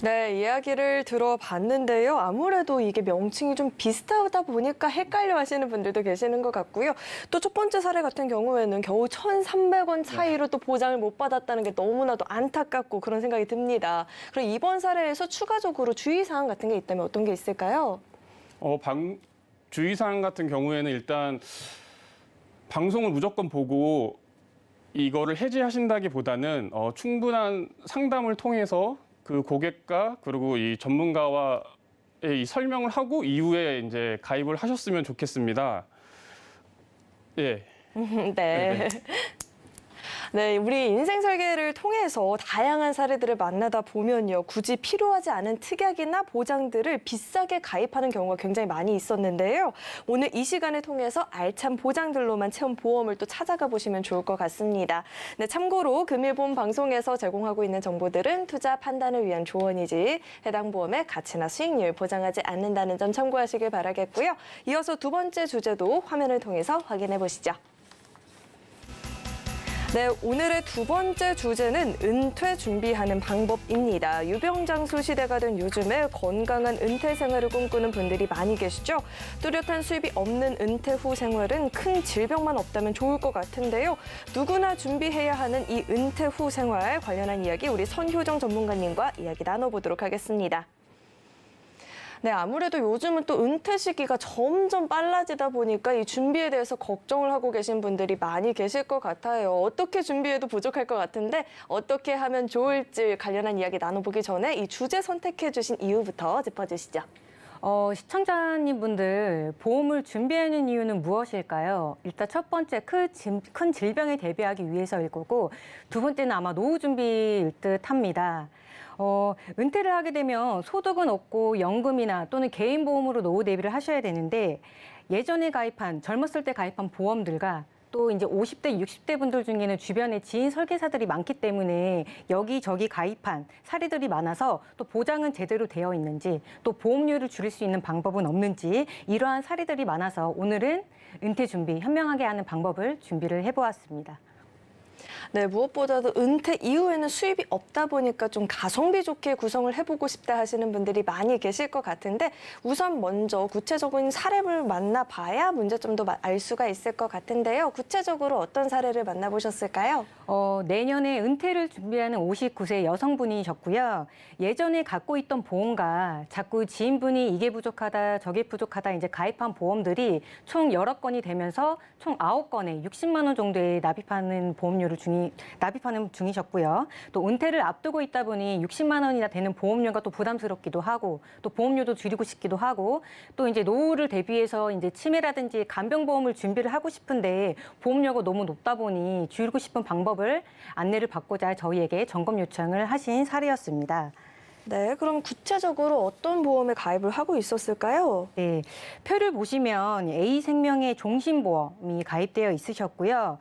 네, 이야기를 들어봤는데요. 아무래도 이게 명칭이 좀 비슷하다 보니까 헷갈려 하시는 분들도 계시는 것 같고요. 또 첫 번째 사례 같은 경우에는 겨우 1,300원 차이로 또 보장을 못 받았다는 게 너무나도 안타깝고 그런 생각이 듭니다. 그럼 이번 사례에서 추가적으로 주의사항 같은 게 있다면 어떤 게 있을까요? 주의사항 같은 경우에는 일단 방송을 무조건 보고 이거를 해지하신다기보다는 충분한 상담을 통해서 그 고객과 그리고 이 전문가와의 이 설명을 하고 이후에 이제 가입을 하셨으면 좋겠습니다. 예. 네. 네, 우리 인생 설계를 통해서 다양한 사례들을 만나다 보면요. 굳이 필요하지 않은 특약이나 보장들을 비싸게 가입하는 경우가 굉장히 많이 있었는데요. 오늘 이 시간을 통해서 알찬 보장들로만 채운 보험을 또 찾아가 보시면 좋을 것 같습니다. 네, 참고로 금일보험 방송에서 제공하고 있는 정보들은 투자 판단을 위한 조언이지 해당 보험의 가치나 수익률 보장하지 않는다는 점 참고하시길 바라겠고요. 이어서 두 번째 주제도 화면을 통해서 확인해 보시죠. 네, 오늘의 두 번째 주제는 은퇴 준비하는 방법입니다. 유병장수 시대가 된 요즘에 건강한 은퇴 생활을 꿈꾸는 분들이 많이 계시죠. 뚜렷한 수입이 없는 은퇴 후 생활은 큰 질병만 없다면 좋을 것 같은데요. 누구나 준비해야 하는 이 은퇴 후 생활 관련한 이야기 우리 선효정 전문가님과 이야기 나눠보도록 하겠습니다. 네, 아무래도 요즘은 또 은퇴 시기가 점점 빨라지다 보니까 이 준비에 대해서 걱정을 하고 계신 분들이 많이 계실 것 같아요. 어떻게 준비해도 부족할 것 같은데 어떻게 하면 좋을지 관련한 이야기 나눠보기 전에 이 주제 선택해 주신 이유부터 짚어주시죠. 시청자님 분들 보험을 준비하는 이유는 무엇일까요? 일단 첫 번째 큰 질병에 대비하기 위해서일 거고 두 번째는 아마 노후 준비일 듯 합니다. 은퇴를 하게 되면 소득은 없고 연금이나 또는 개인 보험으로 노후 대비를 하셔야 되는데 예전에 젊었을 때 가입한 보험들과 또 이제 50대, 60대 분들 중에는 주변에 지인 설계사들이 많기 때문에 여기저기 가입한 사례들이 많아서 또 보장은 제대로 되어 있는지 또 보험료를 줄일 수 있는 방법은 없는지 이러한 사례들이 많아서 오늘은 은퇴 준비 현명하게 하는 방법을 준비를 해보았습니다. 네, 무엇보다도 은퇴 이후에는 수입이 없다 보니까 좀 가성비 좋게 구성을 해보고 싶다 하시는 분들이 많이 계실 것 같은데 우선 먼저 구체적인 사례를 만나봐야 문제점도 알 수가 있을 것 같은데요. 구체적으로 어떤 사례를 만나보셨을까요? 내년에 은퇴를 준비하는 59세 여성분이셨고요. 예전에 갖고 있던 보험과 자꾸 지인분이 이게 부족하다 저게 부족하다 이제 가입한 보험들이 총 여러 건이 되면서 총 9건에 60만 원 정도의 납입하는 중이셨고요. 또 은퇴를 앞두고 있다 보니 60만 원이나 되는 보험료가 또 부담스럽기도 하고 또 보험료도 줄이고 싶기도 하고 또 이제 노후를 대비해서 이제 치매라든지 간병보험을 준비를 하고 싶은데 보험료가 너무 높다 보니 줄이고 싶은 방법을 안내를 받고자 저희에게 점검 요청을 하신 사례였습니다. 네, 그럼 구체적으로 어떤 보험에 가입을 하고 있었을까요? 네, 표를 보시면 A생명의 종신보험이 가입되어 있으셨고요.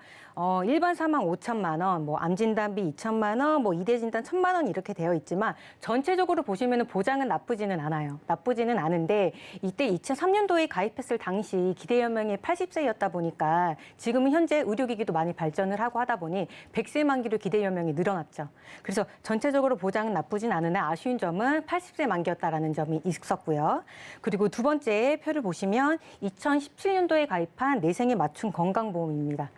일반 사망 5천만 원, 뭐 암진단비 2천만 원, 뭐 이대진단 1,000만 원 이렇게 되어 있지만 전체적으로 보시면 보장은 나쁘지는 않아요. 나쁘지는 않은데 이때 2003년도에 가입했을 당시 기대연명이 80세였다 보니까 지금은 현재 의료기기도 많이 발전을 하고 하다 보니 100세 만기로 기대연명이 늘어났죠. 그래서 전체적으로 보장은 나쁘진 않으나 아쉬운 점은 80세 만기였다라는 점이 있었고요. 그리고 두 번째 표를 보시면 2017년도에 가입한 내생에 맞춘 건강보험입니다.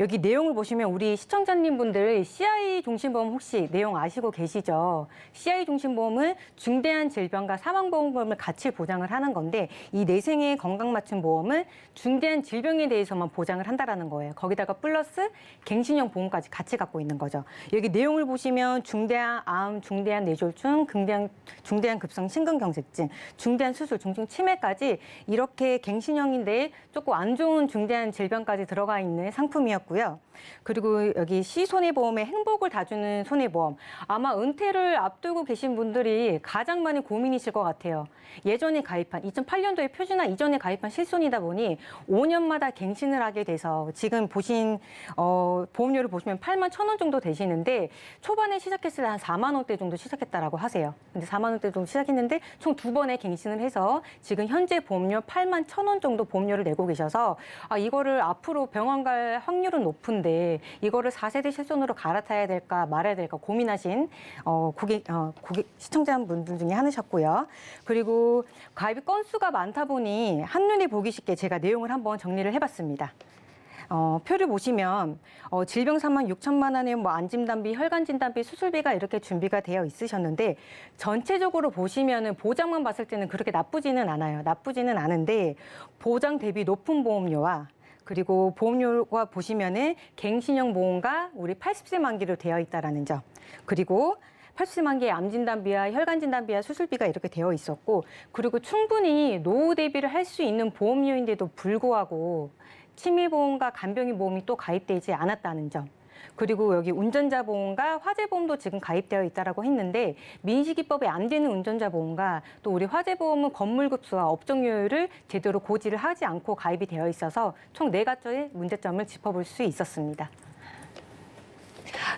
여기 내용을 보시면 우리 시청자님 분들 CI 종신보험 혹시 내용 아시고 계시죠? CI 종신보험은 중대한 질병과 사망보험을 같이 보장을 하는 건데 이 내생의 건강맞춤 보험은 중대한 질병에 대해서만 보장을 한다라는 거예요. 거기다가 플러스 갱신형 보험까지 같이 갖고 있는 거죠. 여기 내용을 보시면 중대한 암, 중대한 뇌졸중, 중대한 급성 심근경색증, 중대한 수술, 중증 치매까지 이렇게 갱신형인데 조금 안 좋은 중대한 질병까지 들어가 있는 상품이었고요. 그리고 여기 시손해보험의 행복을 다 주는 손해보험. 아마 은퇴를 앞두고 계신 분들이 가장 많이 고민이실 것 같아요. 예전에 가입한 2008년도에 표준화 이전에 가입한 실손이다 보니 5년마다 갱신을 하게 돼서 지금 보신 보험료를 보시면 8만 1,000원 정도 되시는데 초반에 시작했을 때 한 4만 원대 정도 시작했다라고 하세요. 근데 4만 원대 정도 시작했는데 총 2번에 갱신을 해서 지금 현재 보험료 8만 1,000원 정도 보험료를 내고 계셔서 이거를 앞으로 병원 갈 확률은 높은데 이거를 4세대 실손으로 갈아타야 될까 말아야 될까 고민하신 고객 시청자분들 중에 하나셨고요. 그리고 가입 건수가 많다 보니 한눈에 보기 쉽게 제가 내용을 한번 정리를 해봤습니다. 표를 보시면 질병 사망 6천만 원에 뭐 안진단비, 혈관진단비, 수술비가 이렇게 준비가 되어 있으셨는데 전체적으로 보시면은 보장만 봤을 때는 그렇게 나쁘지는 않아요. 나쁘지는 않은데 보장 대비 높은 보험료와 그리고 보험료가 보시면은 갱신형 보험과 우리 80세 만기로 되어 있다라는 점. 그리고 80세 만기에 암진단비와 혈관진단비와 수술비가 이렇게 되어 있었고 그리고 충분히 노후 대비를 할 수 있는 보험료인데도 불구하고 치매보험과 간병인 보험이 또 가입되지 않았다는 점. 그리고 여기 운전자 보험과 화재 보험도 지금 가입되어 있다라고 했는데 민식이법에 안 되는 운전자 보험과 또 우리 화재 보험은 건물급수와 업종료율을 제대로 고지를 하지 않고 가입이 되어 있어서 총 4가지의 문제점을 짚어볼 수 있었습니다.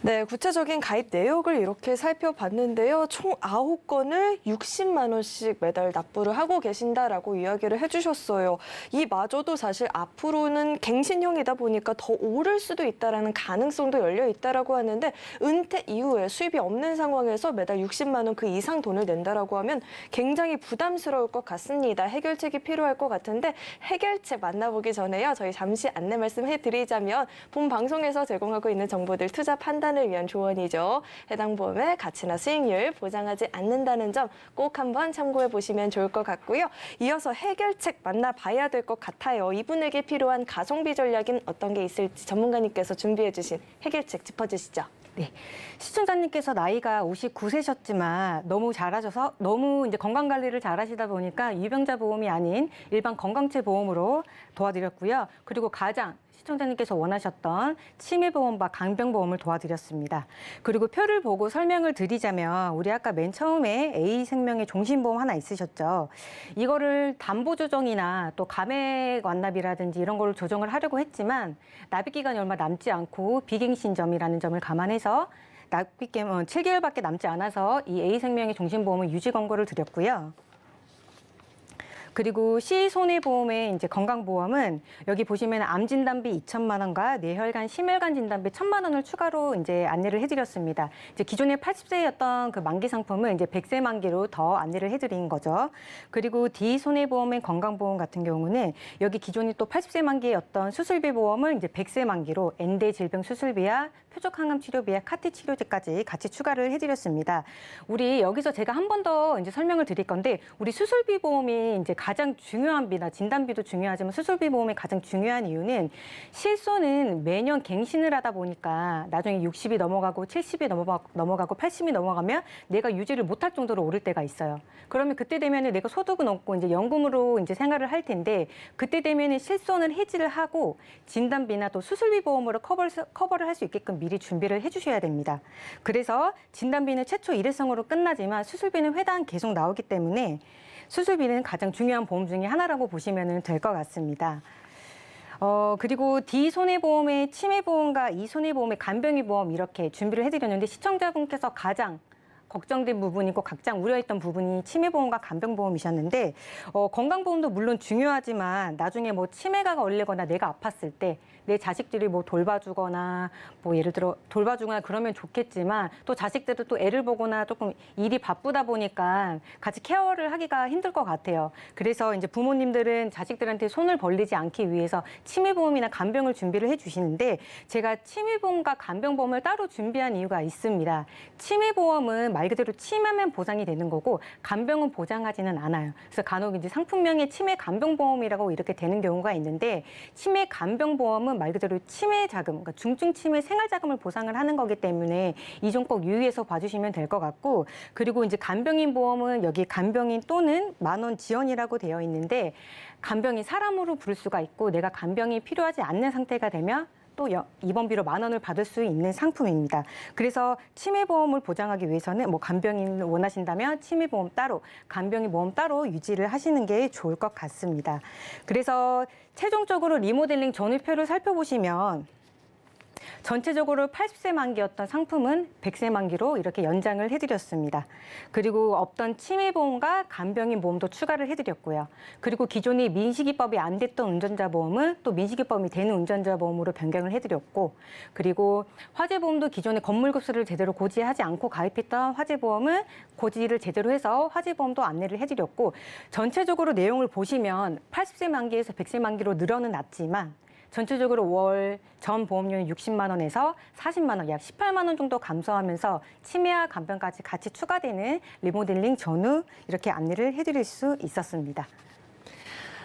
네, 구체적인 가입 내역을 이렇게 살펴봤는데요. 총 9건을 60만 원씩 매달 납부를 하고 계신다라고 이야기를 해주셨어요. 이마저도 사실 앞으로는 갱신형이다 보니까 더 오를 수도 있다라는 가능성도 열려 있다라고 하는데 은퇴 이후에 수입이 없는 상황에서 매달 60만 원 그 이상 돈을 낸다라고 하면 굉장히 부담스러울 것 같습니다. 해결책이 필요할 것 같은데 해결책 만나보기 전에요. 저희 잠시 안내 말씀해드리자면 본 방송에서 제공하고 있는 정보들 투자 판단을 위한 조언이죠. 해당 보험의 가치나 수익률 보장하지 않는다는 점 꼭 한번 참고해 보시면 좋을 것 같고요. 이어서 해결책 만나봐야 될 것 같아요. 이분에게 필요한 가성비 전략인 어떤 게 있을지 전문가님께서 준비해 주신 해결책 짚어주시죠. 네, 시청자님께서 나이가 59세셨지만 너무 잘하셔서 너무 이제 건강 관리를 잘하시다 보니까 유병자 보험이 아닌 일반 건강체 보험으로 도와드렸고요. 그리고 가장 시청자님께서 원하셨던 치매보험과 간병보험을 도와드렸습니다. 그리고 표를 보고 설명을 드리자면 우리 아까 맨 처음에 A생명의 종신보험 하나 있으셨죠. 이거를 담보 조정이나 또 감액 완납이라든지 이런 걸 조정을 하려고 했지만 납입 기간이 얼마 남지 않고 비갱신점이라는 점을 감안해서 납입 기간 7개월밖에 남지 않아서 이 A생명의 종신보험을 유지 권고를 드렸고요. 그리고 C손해보험의 이제 건강보험은 여기 보시면 암 진단비 2천만 원과 뇌혈관, 심혈관 진단비 1,000만 원을 추가로 이제 안내를 해드렸습니다. 이제 기존에 80세였던 그 만기 상품을 이제 100세 만기로 더 안내를 해드린 거죠. 그리고 D손해보험의 건강보험 같은 경우는 여기 기존이 또 80세 만기였던 수술비 보험을 이제 100세 만기로 엔대 질병 수술비와 표적 항암 치료비와 카티 치료제까지 같이 추가를 해드렸습니다. 우리 여기서 제가 한 번 더 이제 설명을 드릴 건데 우리 수술비 보험이 이제 가장 중요한 비나 진단비도 중요하지만 수술비 보험이 가장 중요한 이유는 실손은 매년 갱신을 하다 보니까 나중에 60이 넘어가고 70이 넘어가고 80이 넘어가면 내가 유지를 못할 정도로 오를 때가 있어요. 그러면 그때 되면은 내가 소득은 없고 이제 연금으로 이제 생활을 할 텐데 그때 되면은 실손을 해지를 하고 진단비나 또 수술비 보험으로 커버를 할 수 있게끔 미리 준비를 해주셔야 됩니다. 그래서 진단비는 최초 일회성으로 끝나지만 수술비는 회당 계속 나오기 때문에 수술비는 가장 중요한 보험 중에 하나라고 보시면 될 것 같습니다. 그리고 D손해보험의 치매보험과 E손해보험의 간병인 보험 이렇게 준비를 해드렸는데 시청자분께서 가장 걱정된 부분이고 각장 우려했던 부분이 치매보험과 간병보험이셨는데 건강보험도 물론 중요하지만 나중에 뭐 치매가 걸리거나 내가 아팠을 때 내 자식들이 뭐 돌봐주거나 뭐 예를 들어 돌봐주거나 그러면 좋겠지만 또 자식들도 또 애를 보거나 조금 일이 바쁘다 보니까 같이 케어를 하기가 힘들 것 같아요. 그래서 이제 부모님들은 자식들한테 손을 벌리지 않기 위해서 치매보험이나 간병을 준비를 해주시는데 제가 치매보험과 간병보험을 따로 준비한 이유가 있습니다. 치매보험은 말 그대로 치매면 보상이 되는 거고 간병은 보장하지는 않아요. 그래서 간혹 이제 상품명에 치매 간병보험이라고 이렇게 되는 경우가 있는데 치매 간병보험은 말 그대로 치매 자금, 그러니까 중증 치매 생활 자금을 보상을 하는 거기 때문에 이 점 꼭 유의해서 봐주시면 될 것 같고 그리고 이제 간병인 보험은 여기 간병인 또는 10,000원 지원이라고 되어 있는데 간병인 사람으로 부를 수가 있고 내가 간병이 필요하지 않는 상태가 되면 또 입원비로 10,000원을 받을 수 있는 상품입니다. 그래서 치매보험을 보장하기 위해서는 뭐 간병인을 원하신다면 치매보험 따로, 간병인 보험 따로 유지를 하시는 게 좋을 것 같습니다. 그래서 최종적으로 리모델링 전후표를 살펴보시면 전체적으로 80세 만기였던 상품은 100세 만기로 이렇게 연장을 해드렸습니다. 그리고 없던 치매보험과 간병인 보험도 추가를 해드렸고요. 그리고 기존에 민식이법이 안 됐던 운전자 보험은 또 민식이법이 되는 운전자 보험으로 변경을 해드렸고 그리고 화재보험도 기존에 건물급수를 제대로 고지하지 않고 가입했던 화재보험은 고지를 제대로 해서 화재보험도 안내를 해드렸고 전체적으로 내용을 보시면 80세 만기에서 100세 만기로 늘어는 났지만 전체적으로 월 전 보험료는 60만 원에서 40만 원, 약 18만 원 정도 감소하면서 치매와 간병까지 같이 추가되는 리모델링 전후 이렇게 안내를 해드릴 수 있었습니다.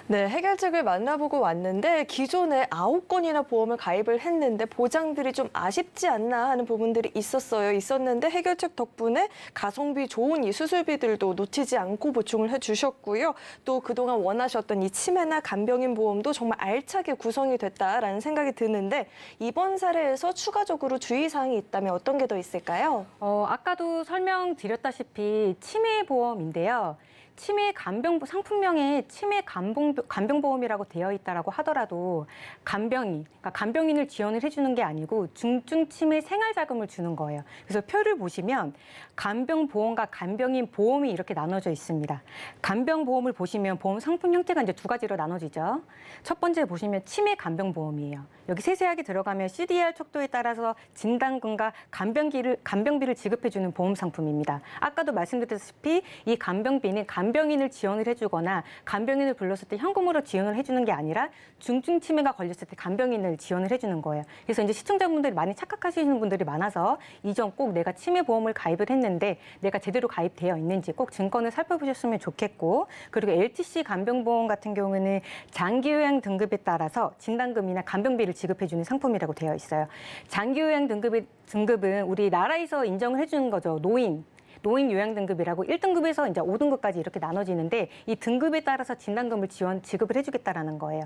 네, 해결책을 만나보고 왔는데 기존에 9건이나 보험을 가입을 했는데 보장들이 좀 아쉽지 않나 하는 부분들이 있었는데 해결책 덕분에 가성비 좋은 이 수술비들도 놓치지 않고 보충을 해주셨고요. 또 그동안 원하셨던 이 치매나 간병인 보험도 정말 알차게 구성이 됐다라는 생각이 드는데 이번 사례에서 추가적으로 주의사항이 있다면 어떤 게 더 있을까요? 아까도 설명드렸다시피 치매보험인데요. 치매 간병 상품명에 치매 간병보험이라고 되어 있다라고 하더라도 간병인, 그러니까 간병인을 지원을 해주는 게 아니고 중증 치매 생활자금을 주는 거예요. 그래서 표를 보시면 간병보험과 간병인 보험이 이렇게 나눠져 있습니다. 간병보험을 보시면 보험 상품 형태가 이제 두 가지로 나눠지죠. 첫 번째 보시면 치매 간병보험이에요. 여기 세세하게 들어가면 CDR 척도에 따라서 진단금과 간병비를 지급해주는 보험 상품입니다. 아까도 말씀드렸다시피 이 간병비는 간병인을 지원을 해주거나 간병인을 불렀을 때 현금으로 지원을 해주는 게 아니라 중증 치매가 걸렸을 때 간병인을 지원을 해주는 거예요. 그래서 이제 시청자분들이 많이 착각하시는 분들이 많아서 이 점 꼭 내가 치매보험을 가입을 했는데 내가 제대로 가입되어 있는지 꼭 증권을 살펴보셨으면 좋겠고 그리고 LTC 간병보험 같은 경우는 장기요양 등급에 따라서 진단금이나 간병비를 지급해주는 상품이라고 되어 있어요. 장기요양 등급은 우리 나라에서 인정을 해주는 거죠. 노인, 노인 요양 등급이라고 1등급에서 이제 5등급까지 이렇게 나눠지는데 이 등급에 따라서 진단금을 지급을 해주겠다라는 거예요.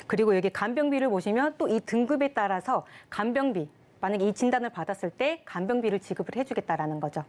그리고 여기 간병비를 보시면 또 이 등급에 따라서 간병비, 만약에 이 진단을 받았을 때 간병비를 지급을 해주겠다라는 거죠.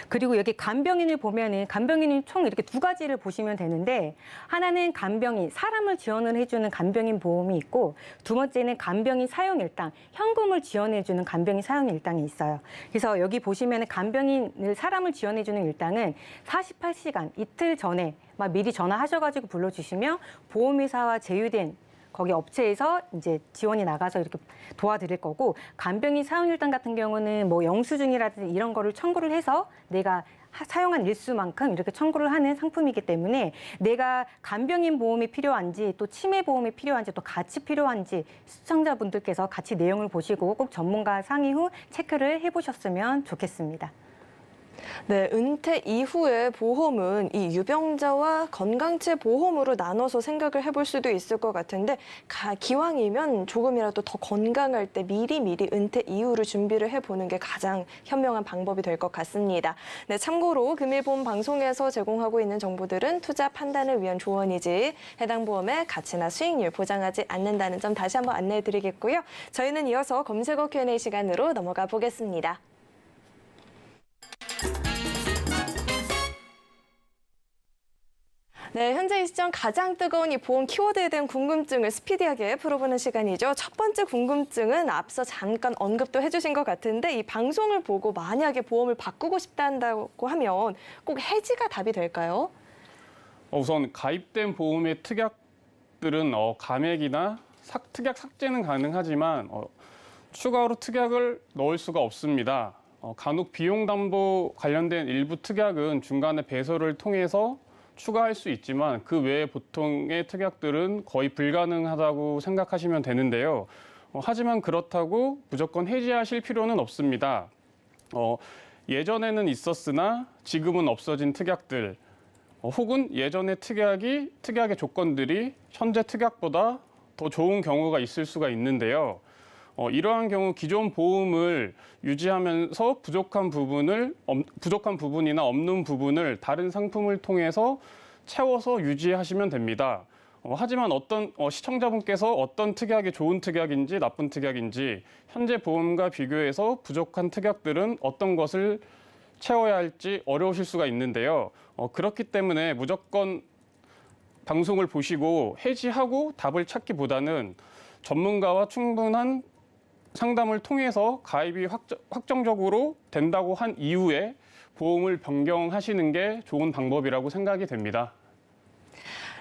그리고 여기 간병인을 보면은 간병인은 총 이렇게 두 가지를 보시면 되는데 하나는 간병인, 사람을 지원을 해주는 간병인 보험이 있고 두 번째는 간병인 사용 일당, 현금을 지원해주는 간병인 사용 일당이 있어요. 그래서 여기 보시면은 간병인을 사람을 지원해주는 일당은 48시간 이틀 전에 막 미리 전화하셔가지고 불러주시면 보험회사와 제휴된 거기 업체에서 이제 지원이 나가서 이렇게 도와드릴 거고 간병인 사용일당 같은 경우는 뭐 영수증이라든지 이런 거를 청구를 해서 내가 사용한 일수만큼 이렇게 청구를 하는 상품이기 때문에 내가 간병인 보험이 필요한지 또 치매 보험이 필요한지 또 같이 필요한지 시청자분들께서 같이 내용을 보시고 꼭 전문가 상의 후 체크를 해보셨으면 좋겠습니다. 네, 은퇴 이후의 보험은 이 유병자와 건강체 보험으로 나눠서 생각을 해볼 수도 있을 것 같은데 기왕이면 조금이라도 더 건강할 때 미리 은퇴 이후를 준비를 해보는 게 가장 현명한 방법이 될 것 같습니다. 네, 참고로 금일보험 방송에서 제공하고 있는 정보들은 투자 판단을 위한 조언이지 해당 보험의 가치나 수익률 보장하지 않는다는 점 다시 한번 안내해드리겠고요. 저희는 이어서 검색어 Q&A 시간으로 넘어가 보겠습니다. 네, 현재 이 시점 가장 뜨거운 이 보험 키워드에 대한 궁금증을 스피디하게 풀어보는 시간이죠. 첫 번째 궁금증은 앞서 잠깐 언급도 해주신 것 같은데 이 방송을 보고 만약에 보험을 바꾸고 싶다고 하면 꼭 해지가 답이 될까요? 우선 가입된 보험의 특약들은 감액이나 특약 삭제는 가능하지만 추가로 특약을 넣을 수가 없습니다. 간혹 비용 담보 관련된 일부 특약은 중간에 배설을 통해서 추가할 수 있지만 그 외에 보통의 특약들은 거의 불가능하다고 생각하시면 되는데요. 하지만 그렇다고 무조건 해지하실 필요는 없습니다. 예전에는 있었으나 지금은 없어진 특약들 혹은 예전의 특약의 조건들이 현재 특약보다 더 좋은 경우가 있을 수가 있는데요. 이러한 경우 기존 보험을 유지하면서 부족한 부분이나 없는 부분을 다른 상품을 통해서 채워서 유지하시면 됩니다. 하지만 시청자분께서 어떤 특약이 좋은 특약인지 나쁜 특약인지 현재 보험과 비교해서 부족한 특약들은 어떤 것을 채워야 할지 어려우실 수가 있는데요. 그렇기 때문에 무조건 방송을 보시고 해지하고 답을 찾기보다는 전문가와 충분한 상담을 통해서 가입이 확정적으로 된다고 한 이후에 보험을 변경하시는 게 좋은 방법이라고 생각이 됩니다.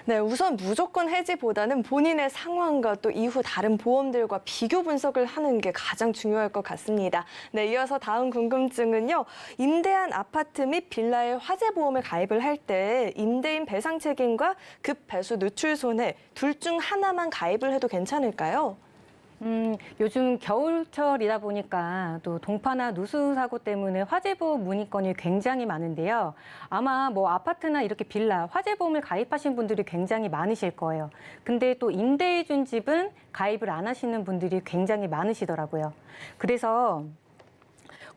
네, 우선 무조건 해지보다는 본인의 상황과 또 이후 다른 보험들과 비교 분석을 하는 게 가장 중요할 것 같습니다. 네, 이어서 다음 궁금증은요. 임대한 아파트 및 빌라의 화재 보험을 가입을 할 때 임대인 배상 책임과 급 배수 누출 손해 둘 중 하나만 가입을 해도 괜찮을까요? 요즘 겨울철이다 보니까 또 동파나 누수 사고 때문에 화재보험 문의건이 굉장히 많은데요. 아마 뭐 아파트나 이렇게 빌라, 화재보험을 가입하신 분들이 굉장히 많으실 거예요. 근데 또 임대해준 집은 가입을 안 하시는 분들이 굉장히 많으시더라고요. 그래서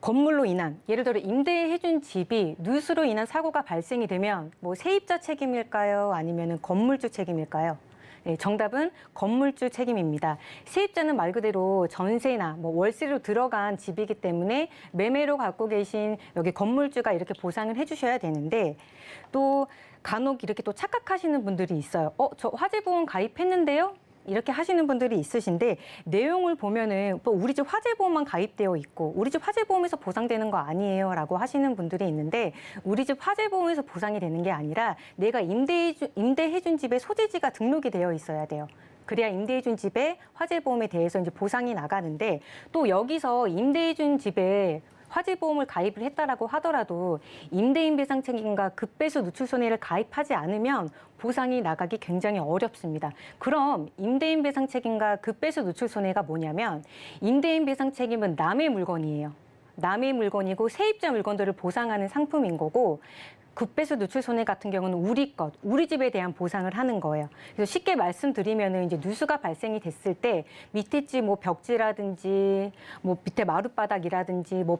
건물로 인한, 예를 들어 임대해준 집이 누수로 인한 사고가 발생이 되면 뭐 세입자 책임일까요? 아니면 건물주 책임일까요? 네, 정답은 건물주 책임입니다. 세입자는 말 그대로 전세나 뭐 월세로 들어간 집이기 때문에 매매로 갖고 계신 여기 건물주가 이렇게 보상을 해주셔야 되는데 또 간혹 이렇게 또 착각하시는 분들이 있어요. 저 화재보험 가입했는데요? 이렇게 하시는 분들이 있으신데 내용을 보면은 또 우리 집 화재보험만 가입되어 있고 우리 집 화재보험에서 보상되는 거 아니에요 라고 하시는 분들이 있는데 우리 집 화재보험에서 보상이 되는 게 아니라 내가 임대해준 집의 소재지가 등록이 되어 있어야 돼요. 그래야 임대해준 집의 화재보험에 대해서 이제 보상이 나가는데 또 여기서 임대해준 집에 화재보험을 가입을 했다라고 하더라도 임대인 배상 책임과 급배수 누출 손해를 가입하지 않으면 보상이 나가기 굉장히 어렵습니다. 그럼 임대인 배상 책임과 급배수 누출 손해가 뭐냐면 임대인 배상 책임은 남의 물건이에요. 남의 물건이고 세입자 물건들을 보상하는 상품인 거고 급배수 누출 손해 같은 경우는 우리 집에 대한 보상을 하는 거예요. 그래서 쉽게 말씀드리면은 이제 누수가 발생이 됐을 때 밑에 집 뭐 벽지라든지 뭐 밑에 마룻바닥이라든지 뭐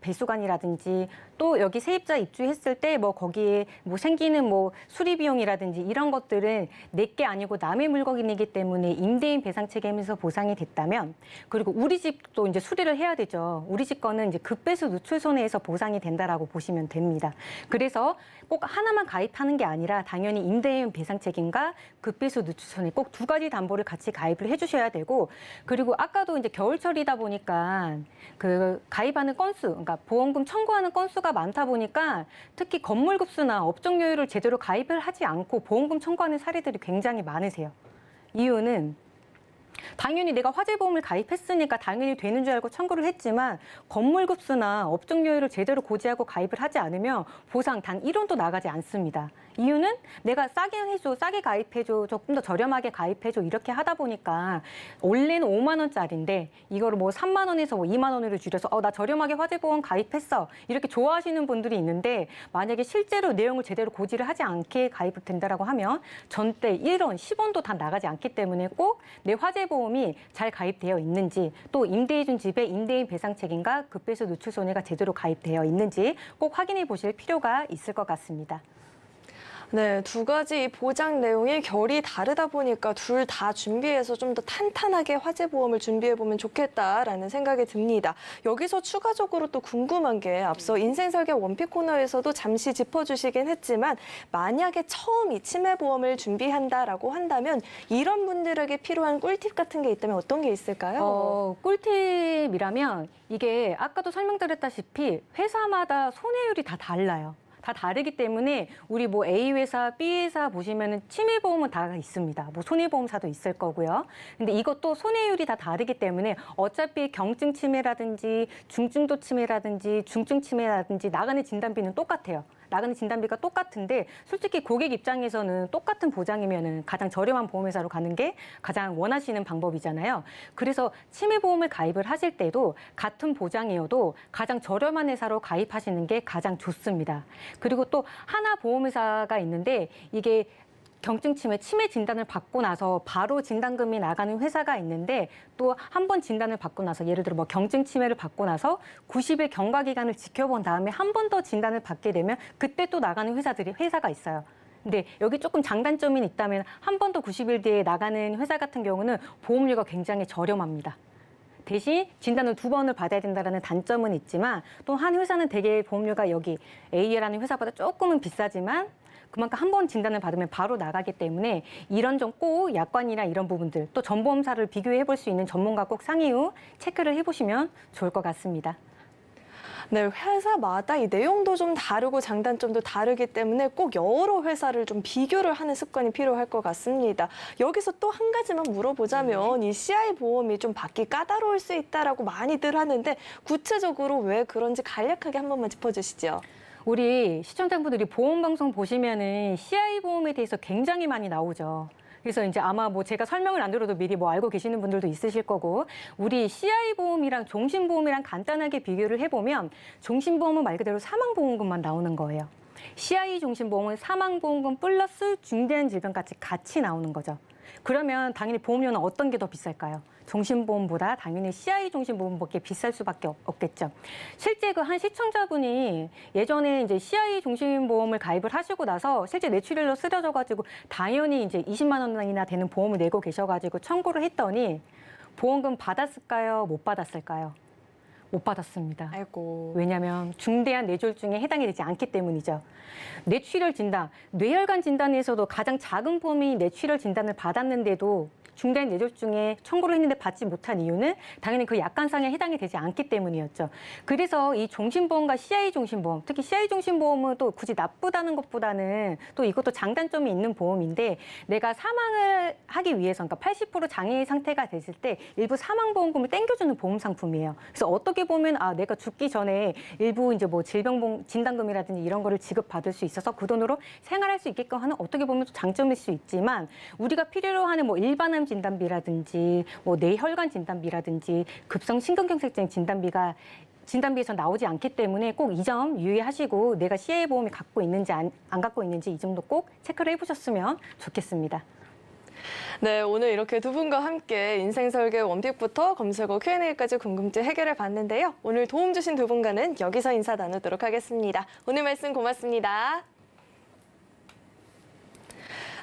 배수관이라든지 또 여기 세입자 입주했을 때 뭐 거기에 뭐 생기는 뭐 수리 비용이라든지 이런 것들은 내 게 아니고 남의 물건이기 때문에 임대인 배상 책임에서 보상이 됐다면, 그리고 우리 집도 이제 수리를 해야 되죠. 우리 집 거는 이제 급배수 누출 손해에서 보상이 된다라고 보시면 됩니다. 그래서 꼭 하나만 가입하는 게 아니라 당연히 임대인 배상 책임과 급배수 누출 손해 꼭 두 가지 담보를 같이 가입을 해주셔야 되고, 그리고 아까도 이제 겨울철이다 보니까 그 가입하는 건수, 그러니까 보험금 청구하는 건수가 많다 보니까 특히 건물급수나 업종요율을 제대로 가입을 하지 않고 보험금 청구하는 사례들이 굉장히 많으세요. 이유는 당연히 내가 화재보험을 가입했으니까 당연히 되는 줄 알고 청구를 했지만 건물급수나 업종요율을 제대로 고지하고 가입을 하지 않으면 보상 단 1원도 나가지 않습니다. 이유는 내가 싸게 해줘, 싸게 가입해줘, 조금 더 저렴하게 가입해줘 이렇게 하다 보니까 원래는 5만 원짜리인데 이거를 뭐 3만 원에서 뭐 2만 원으로 줄여서 나 저렴하게 화재보험 가입했어 이렇게 좋아하시는 분들이 있는데, 만약에 실제로 내용을 제대로 고지를 하지 않게 가입이 된다라고 하면 전대 1원, 10원도 다 나가지 않기 때문에 꼭 내 화재보험이 잘 가입되어 있는지, 또 임대해준 집에 임대인 배상 책임과 급배수 누출 손해가 제대로 가입되어 있는지 꼭 확인해 보실 필요가 있을 것 같습니다. 네, 두 가지 보장 내용이 결이 다르다 보니까 둘 다 준비해서 좀 더 탄탄하게 화재보험을 준비해보면 좋겠다라는 생각이 듭니다. 여기서 추가적으로 또 궁금한 게 앞서 인생설계 원픽 코너에서도 잠시 짚어주시긴 했지만, 만약에 처음 이 치매보험을 준비한다라고 한다면 이런 분들에게 필요한 꿀팁 같은 게 있다면 어떤 게 있을까요? 꿀팁이라면 이게 아까도 설명드렸다시피 회사마다 손해율이 다 달라요. 다 다르기 때문에 우리 뭐 A 회사, B 회사 보시면은 치매보험은 다 있습니다. 뭐 손해보험사도 있을 거고요. 근데 이것도 손해율이 다 다르기 때문에 어차피 경증 치매라든지 중증도 치매라든지 중증 치매라든지 나가는 진단비는 똑같아요. 나가는 진단비가 똑같은데 솔직히 고객 입장에서는 똑같은 보장이면은 가장 저렴한 보험회사로 가는 게 가장 원하시는 방법이잖아요. 그래서 치매보험을 가입을 하실 때도 같은 보장이어도 가장 저렴한 회사로 가입하시는 게 가장 좋습니다. 그리고 또 하나 보험회사가 있는데 이게 경증 치매 진단을 받고 나서 바로 진단금이 나가는 회사가 있는데, 또 한 번 진단을 받고 나서 예를 들어 뭐 경증 치매를 받고 나서 90일 경과 기간을 지켜본 다음에 한 번 더 진단을 받게 되면 그때 또 나가는 회사가 있어요. 근데 여기 조금 장단점이 있다면 한 번 더 90일 뒤에 나가는 회사 같은 경우는 보험료가 굉장히 저렴합니다. 대신 진단을 2번을 받아야 된다는 단점은 있지만, 또 한 회사는 되게 보험료가 여기 A라는 회사보다 조금은 비싸지만 그만큼 한 번 진단을 받으면 바로 나가기 때문에 이런 점 꼭 약관이나 이런 부분들, 또 전보험사를 비교해 볼 수 있는 전문가 꼭 상의 후 체크를 해보시면 좋을 것 같습니다. 네, 회사마다 이 내용도 좀 다르고 장단점도 다르기 때문에 꼭 여러 회사를 좀 비교를 하는 습관이 필요할 것 같습니다. 여기서 또 한 가지만 물어보자면 이 CI 보험이 좀 받기 까다로울 수 있다라고 많이들 하는데 구체적으로 왜 그런지 간략하게 한 번만 짚어주시죠. 우리 시청자분들이 보험방송 보시면은 CI 보험에 대해서 굉장히 많이 나오죠. 그래서 이제 아마 뭐 제가 설명을 안 들어도 미리 뭐 알고 계시는 분들도 있으실 거고, 우리 CI 보험이랑 종신보험이랑 간단하게 비교를 해보면 종신보험은 말 그대로 사망보험금만 나오는 거예요. CI 종신보험은 사망보험금 플러스 중대한 질병까지 같이 나오는 거죠. 그러면 당연히 보험료는 어떤 게 더 비쌀까요? 종신보험보다 당연히 CI 종신보험밖에 비쌀 수밖에 없겠죠. 실제 그 한 시청자분이 예전에 이제 CI 종신보험을 가입을 하시고 나서 실제 뇌출혈로 쓰러져가지고 당연히 이제 20만 원이나 되는 보험을 내고 계셔가지고 청구를 했더니 보험금 받았을까요? 못 받았을까요? 못 받았습니다. 아이고. 왜냐하면 중대한 뇌졸중에 해당이 되지 않기 때문이죠. 뇌출혈 진단, 뇌혈관 진단에서도 가장 작은 범위 뇌출혈 진단을 받았는데도 중대한 뇌졸중에 청구를 했는데 받지 못한 이유는 당연히 그 약관상에 해당이 되지 않기 때문이었죠. 그래서 이 종신보험과 CI 종신보험, 특히 CI 종신보험은 또 굳이 나쁘다는 것보다는 또 이것도 장단점이 있는 보험인데, 내가 사망을 하기 위해서, 그러니까 80% 장애 상태가 됐을 때 일부 사망보험금을 땡겨주는 보험 상품이에요. 그래서 어떻게 보면 내가 죽기 전에 일부 이제 뭐 질병보험 진단금이라든지 이런 거를 지급받을 수 있어서 그 돈으로 생활할 수 있게끔 하는 어떻게 보면 또 장점일 수 있지만, 우리가 필요로 하는 뭐 일반암 진단비라든지 뭐 뇌혈관 진단비라든지 급성 심근경색증 진단비가 진단비에서 나오지 않기 때문에 꼭 이 점 유의하시고 내가 CA 보험을 갖고 있는지 안 갖고 있는지 이 점도 꼭 체크를 해보셨으면 좋겠습니다. 네, 오늘 이렇게 두 분과 함께 인생 설계 원픽부터 검색어 Q&A까지 궁금증 해결해 봤는데요. 오늘 도움 주신 두 분과는 여기서 인사 나누도록 하겠습니다. 오늘 말씀 고맙습니다.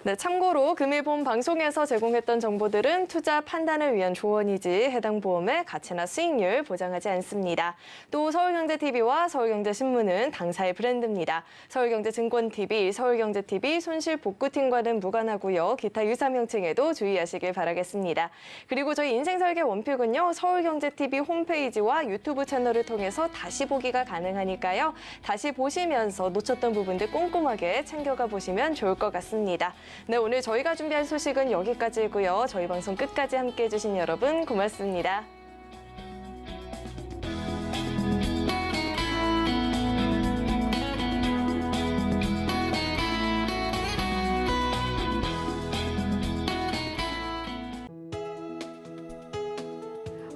네, 참고로 금일본 방송에서 제공했던 정보들은 투자 판단을 위한 조언이지 해당 보험의 가치나 수익률 보장하지 않습니다. 또 서울경제TV와 서울경제신문은 당사의 브랜드입니다. 서울경제증권TV, 서울경제TV 손실복구팀과는 무관하고요. 기타 유사 명칭에도 주의하시길 바라겠습니다. 그리고 저희 인생설계 원픽은요. 서울경제TV 홈페이지와 유튜브 채널을 통해서 다시 보기가 가능하니까요. 다시 보시면서 놓쳤던 부분들 꼼꼼하게 챙겨가 보시면 좋을 것 같습니다. 네, 오늘 저희가 준비한 소식은 여기까지고요. 저희 방송 끝까지 함께해 주신 여러분 고맙습니다.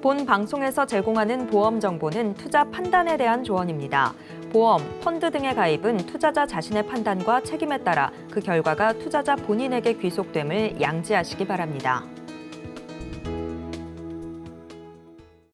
본 방송에서 제공하는 보험 정보는 투자 판단에 대한 조언입니다. 보험, 펀드 등의 가입은 투자자 자신의 판단과 책임에 따라 그 결과가 투자자 본인에게 귀속됨을 양지하시기 바랍니다.